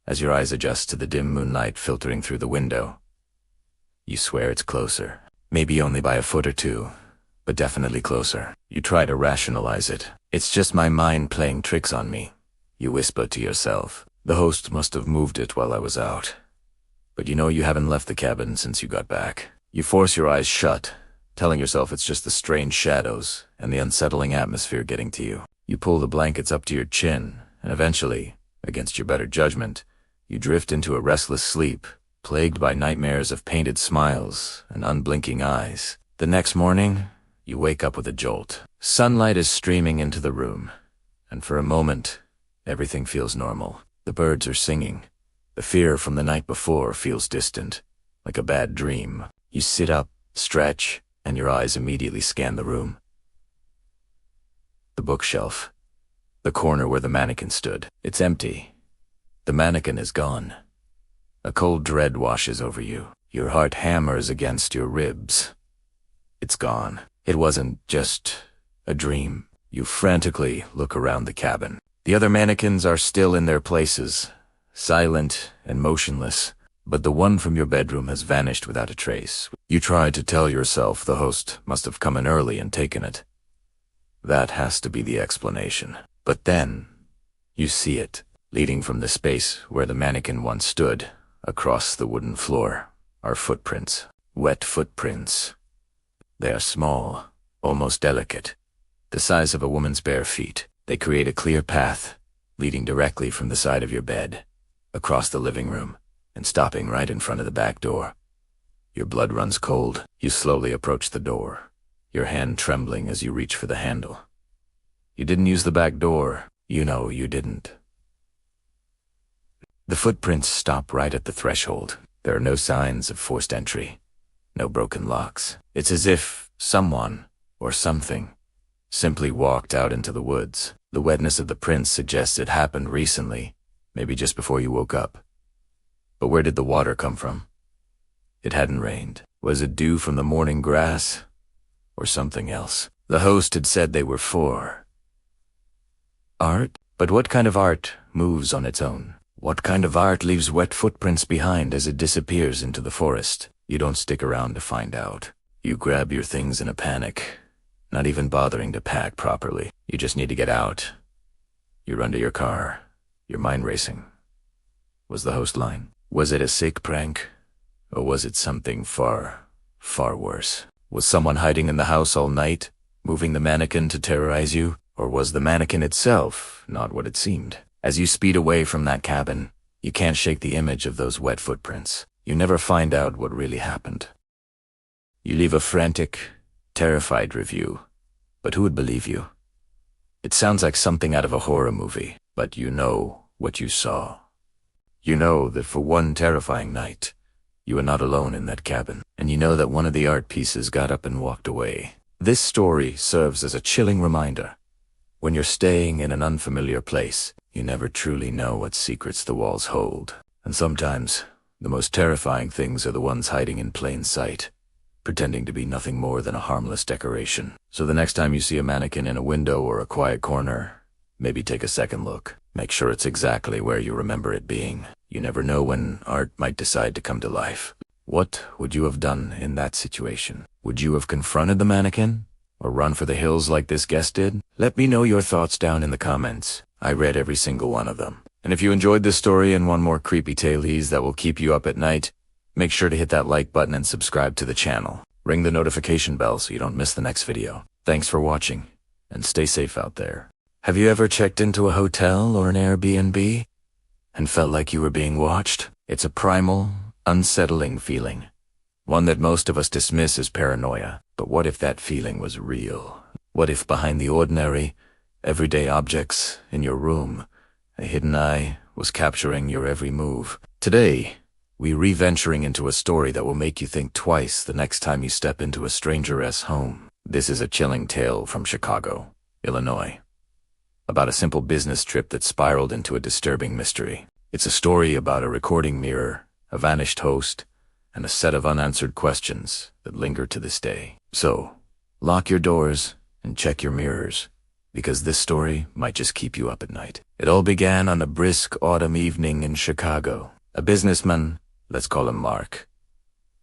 as your eyes adjust to the dim moonlight filtering through the window, you swear it's closer. Maybe only by a foot or two, but definitely closer. You try to rationalize it. It's just my mind playing tricks on me, you whisper to yourself. The host must have moved it while I was out. But you know you haven't left the cabin since you got back. You force your eyes shut, telling yourself it's just the strange shadows and the unsettling atmosphere getting to you. You pull the blankets up to your chin, and eventually, against your better judgment, you drift into a restless sleep, plagued by nightmares of painted smiles and unblinking eyes. The next morning, you wake up with a jolt. Sunlight is streaming into the room, and for a moment, everything feels normal. The birds are singing. The fear from the night before feels distant, like a bad dream. You sit up, stretch, and your eyes immediately scan the room. The bookshelf. The corner where the mannequin stood. It's empty. The mannequin is gone. A cold dread washes over you. Your heart hammers against your ribs. It's gone. It wasn't just a dream. You frantically look around the cabin. The other mannequins are still in their places, silent and motionless, but the one from your bedroom has vanished without a trace. You try to tell yourself the host must have come in early and taken it. That has to be the explanation. But then, you see it. Leading from the space where the mannequin once stood, across the wooden floor, are footprints. Wet footprints. They are small, almost delicate, the size of a woman's bare feet. They create a clear path, leading directly from the side of your bed, across the living room, and stopping right in front of the back door. Your blood runs cold. You slowly approach the door, your hand trembling as you reach for the handle. You didn't use the back door. You know you didn't. The footprints stop right at the threshold. There are no signs of forced entry, no broken locks. It's as if someone, or something, simply walked out into the woods. The wetness of the prints suggests it happened recently, maybe just before you woke up. But where did the water come from? It hadn't rained. Was it dew from the morning grass? Or something else? The host had said they were for art? But what kind of art moves on its own? What kind of art leaves wet footprints behind as it disappears into the forest? You don't stick around to find out. You grab your things in a panic, not even bothering to pack properly. You just need to get out. You run to your car, your mind racing. Was the host lying? Was it a sick prank? Or was it something far, far worse? Was someone hiding in the house all night, moving the mannequin to terrorize you? Or was the mannequin itself not what it seemed? As you speed away from that cabin, you can't shake the image of those wet footprints. You never find out what really happened. You leave a frantic, terrified review, but who would believe you? It sounds like something out of a horror movie, but you know what you saw. You know that for one terrifying night, you are not alone in that cabin, and you know that one of the art pieces got up and walked away. This story serves as a chilling reminder. When you're staying in an unfamiliar place, you never truly know what secrets the walls hold. And sometimes, the most terrifying things are the ones hiding in plain sight, pretending to be nothing more than a harmless decoration. So the next time you see a mannequin in a window or a quiet corner, maybe take a second look. Make sure it's exactly where you remember it being. You never know when art might decide to come to life. What would you have done in that situation? Would you have confronted the mannequin? Or run for the hills like this guest did? Let me know your thoughts down in the comments. I read every single one of them. And if you enjoyed this story and want more creepy tales that will keep you up at night, make sure to hit that like button and subscribe to the channel. Ring the notification bell so you don't miss the next video. Thanks for watching, and stay safe out there. Have you ever checked into a hotel or an Airbnb and felt like you were being watched? It's a primal, unsettling feeling. One that most of us dismiss as paranoia. But what if that feeling was real? What if behind the ordinary, everyday objects in your room, a hidden eye was capturing your every move? Today, we're re-venturing into a story that will make you think twice the next time you step into a stranger's home. This is a chilling tale from Chicago, Illinois, about a simple business trip that spiraled into a disturbing mystery. It's a story about a recording mirror, a vanished host, and a set of unanswered questions that linger to this day. So, lock your doors and check your mirrors, because this story might just keep you up at night. It all began on a brisk autumn evening in Chicago. A businessman, let's call him Mark,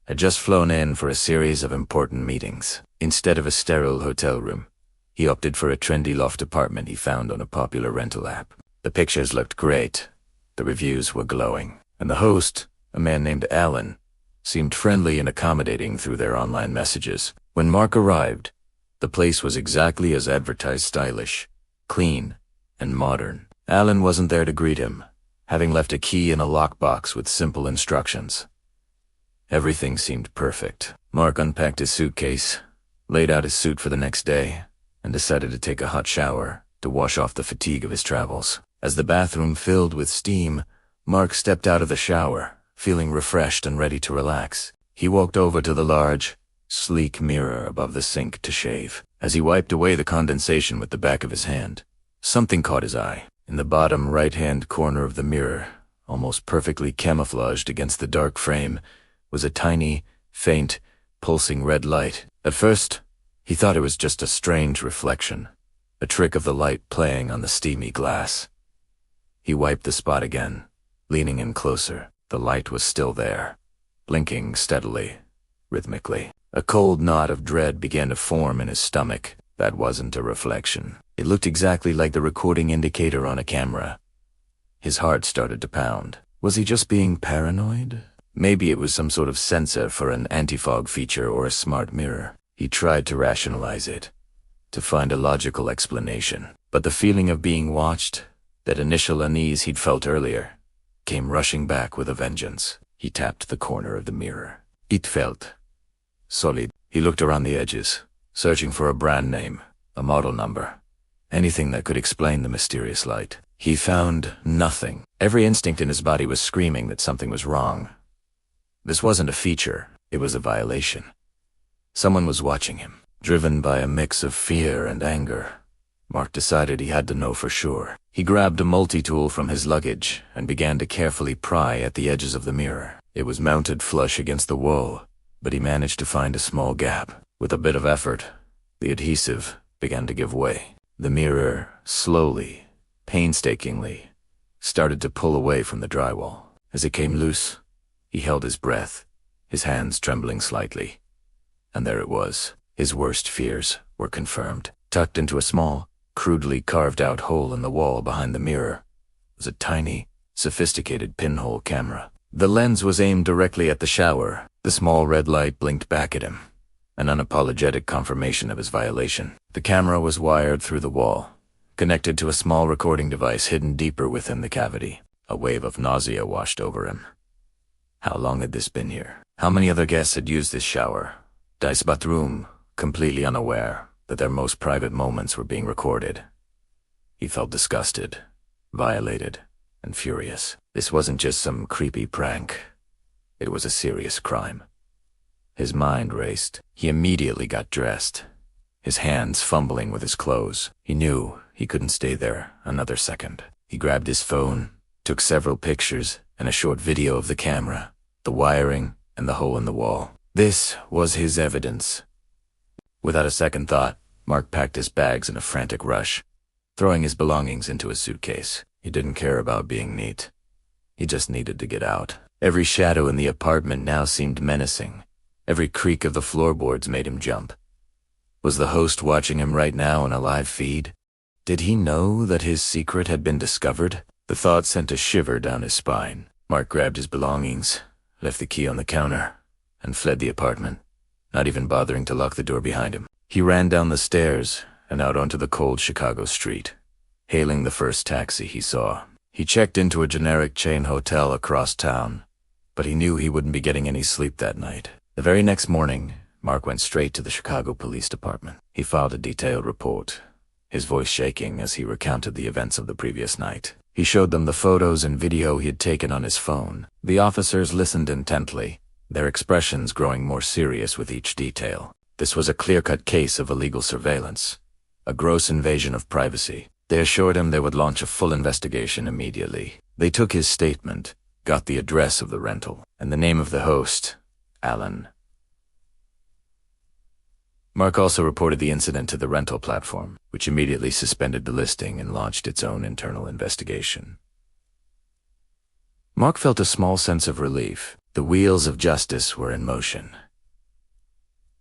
had just flown in for a series of important meetings. Instead of a sterile hotel room, he opted for a trendy loft apartment he found on a popular rental app. The pictures looked great, the reviews were glowing, and the host, a man named Alan, seemed friendly and accommodating through their online messages. When Mark arrived, the place was exactly as advertised: stylish, clean, and modern. Alan wasn't there to greet him, having left a key in a lockbox with simple instructions. Everything seemed perfect. Mark unpacked his suitcase, laid out his suit for the next day, and decided to take a hot shower to wash off the fatigue of his travels. As the bathroom filled with steam, Mark stepped out of the shower, feeling refreshed and ready to relax. He walked over to the large, sleek mirror above the sink to shave. As he wiped away the condensation with the back of his hand, something caught his eye. In the bottom right-hand corner of the mirror, almost perfectly camouflaged against the dark frame, was a tiny, faint, pulsing red light. At first, he thought it was just a strange reflection, a trick of the light playing on the steamy glass. He wiped the spot again, leaning in closer. The light was still there, blinking steadily, rhythmically. A cold knot of dread began to form in his stomach. That wasn't a reflection. It looked exactly like the recording indicator on a camera. His heart started to pound. Was he just being paranoid? Maybe it was some sort of sensor for an anti-fog feature or a smart mirror. He tried to rationalize it, to find a logical explanation. But the feeling of being watched, that initial unease he'd felt earlier, came rushing back with a vengeance. He tapped the corner of the mirror. It felt solid. He looked around the edges, searching for a brand name, a model number, anything that could explain the mysterious light. He found nothing. Every instinct in his body was screaming that something was wrong. This wasn't a feature, it was a violation. Someone was watching him. Driven by a mix of fear and anger, Mark decided he had to know for sure. He grabbed a multi-tool from his luggage and began to carefully pry at the edges of the mirror. It was mounted flush against the wall, but he managed to find a small gap. With a bit of effort, the adhesive began to give way. The mirror slowly, painstakingly, started to pull away from the drywall. As it came loose, he held his breath, his hands trembling slightly. And there it was. His worst fears were confirmed. Tucked into a small, crudely carved-out hole in the wall behind the mirror was a tiny, sophisticated pinhole camera. The lens was aimed directly at the shower. The small red light blinked back at him, an unapologetic confirmation of his violation. The camera was wired through the wall, connected to a small recording device hidden deeper within the cavity. A wave of nausea washed over him. How long had this been here? How many other guests had used this shower? Dice bathroom, completely unaware that their most private moments were being recorded. He felt disgusted, violated, and furious. This wasn't just some creepy prank. It was a serious crime. His mind raced. He immediately got dressed, his hands fumbling with his clothes. He knew he couldn't stay there another second. He grabbed his phone, took several pictures and a short video of the camera, the wiring, and the hole in the wall. This was his evidence. Without a second thought, Mark packed his bags in a frantic rush, throwing his belongings into his suitcase. He didn't care about being neat. He just needed to get out. Every shadow in the apartment now seemed menacing. Every creak of the floorboards made him jump. Was the host watching him right now on a live feed? Did he know that his secret had been discovered? The thought sent a shiver down his spine. Mark grabbed his belongings, left the key on the counter, and fled the apartment, not even bothering to lock the door behind him. He ran down the stairs and out onto the cold Chicago street, hailing the first taxi he saw. He checked into a generic chain hotel across town, but he knew he wouldn't be getting any sleep that night. The very next morning, Mark went straight to the Chicago Police Department. He filed a detailed report, his voice shaking as he recounted the events of the previous night. He showed them the photos and video he had taken on his phone. The officers listened intently, their expressions growing more serious with each detail. This was a clear-cut case of illegal surveillance, a gross invasion of privacy. They assured him they would launch a full investigation immediately. They took his statement, got the address of the rental, and the name of the host, Alan. Mark also reported the incident to the rental platform, which immediately suspended the listing and launched its own internal investigation. Mark felt a small sense of relief. The wheels of justice were in motion.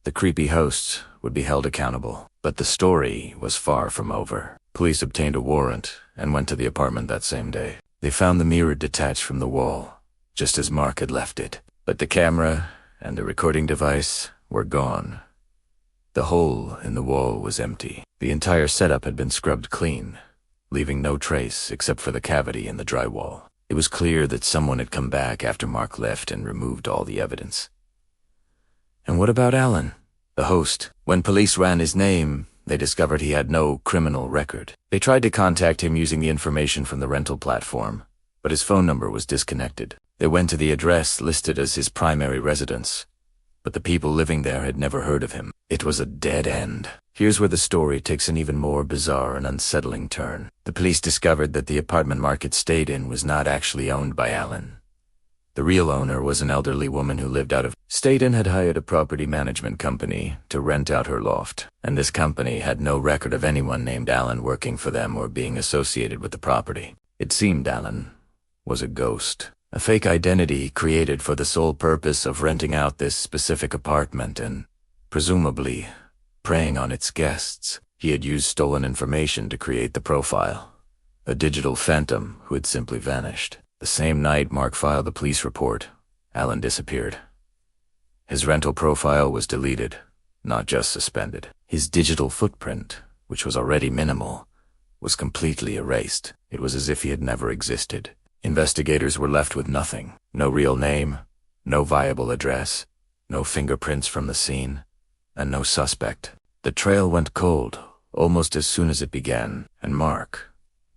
The creepy hosts would be held accountable, but the story was far from over. Police obtained a warrant and went to the apartment that same day. They found the mirror detached from the wall, just as Mark had left it. But the camera and the recording device were gone. The hole in the wall was empty. The entire setup had been scrubbed clean, leaving no trace except for the cavity in the drywall. It was clear that someone had come back after Mark left and removed all the evidence. And what about Alan, the host? When police ran his name, they discovered he had no criminal record. They tried to contact him using the information from the rental platform, but his phone number was disconnected. They went to the address listed as his primary residence, but the people living there had never heard of him. It was a dead end. Here's where the story takes an even more bizarre and unsettling turn. The police discovered that the apartment Mark had stayed in was not actually owned by Alan. The real owner was an elderly woman who lived out of Staten had hired a property management company to rent out her loft, and this company had no record of anyone named Alan working for them or being associated with the property. It seemed Alan was a ghost, a fake identity created for the sole purpose of renting out this specific apartment and, presumably, preying on its guests. He had used stolen information to create the profile, a digital phantom who had simply vanished. The same night Mark filed the police report, Alan disappeared. His rental profile was deleted, not just suspended. His digital footprint, which was already minimal, was completely erased. It was as if he had never existed. Investigators were left with nothing. No real name, no viable address, no fingerprints from the scene, and no suspect. The trail went cold almost as soon as it began, and Mark,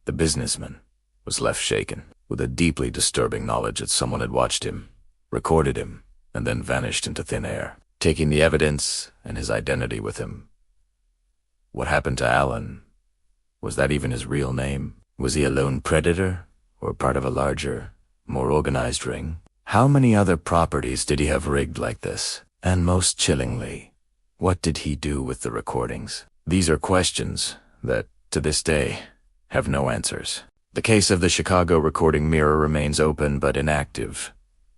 the businessman, was left shaken, with a deeply disturbing knowledge that someone had watched him, recorded him, and then vanished into thin air, taking the evidence and his identity with him. What happened to Alan? Was that even his real name? Was he a lone predator, or part of a larger, more organized ring? How many other properties did he have rigged like this? And most chillingly, what did he do with the recordings? These are questions that, to this day, have no answers. The case of the Chicago recording mirror remains open but inactive,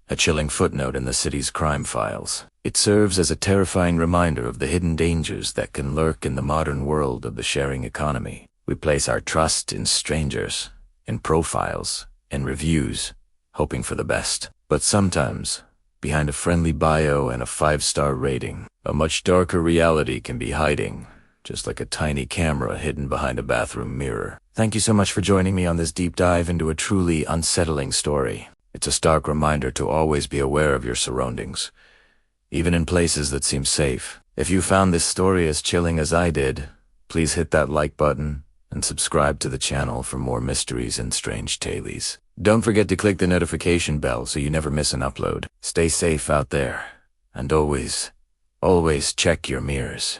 a chilling footnote in the city's crime files. It serves as a terrifying reminder of the hidden dangers that can lurk in the modern world of the sharing economy. We place our trust in strangers, in profiles, in reviews, hoping for the best. But sometimes, behind a friendly bio and a 5-star rating, a much darker reality can be hiding, just like a tiny camera hidden behind a bathroom mirror. Thank you so much for joining me on this deep dive into a truly unsettling story. It's a stark reminder to always be aware of your surroundings, even in places that seem safe. If you found this story as chilling as I did, please hit that like button and subscribe to the channel for more mysteries and strange tales. Don't forget to click the notification bell so you never miss an upload. Stay safe out there, and always check your mirrors.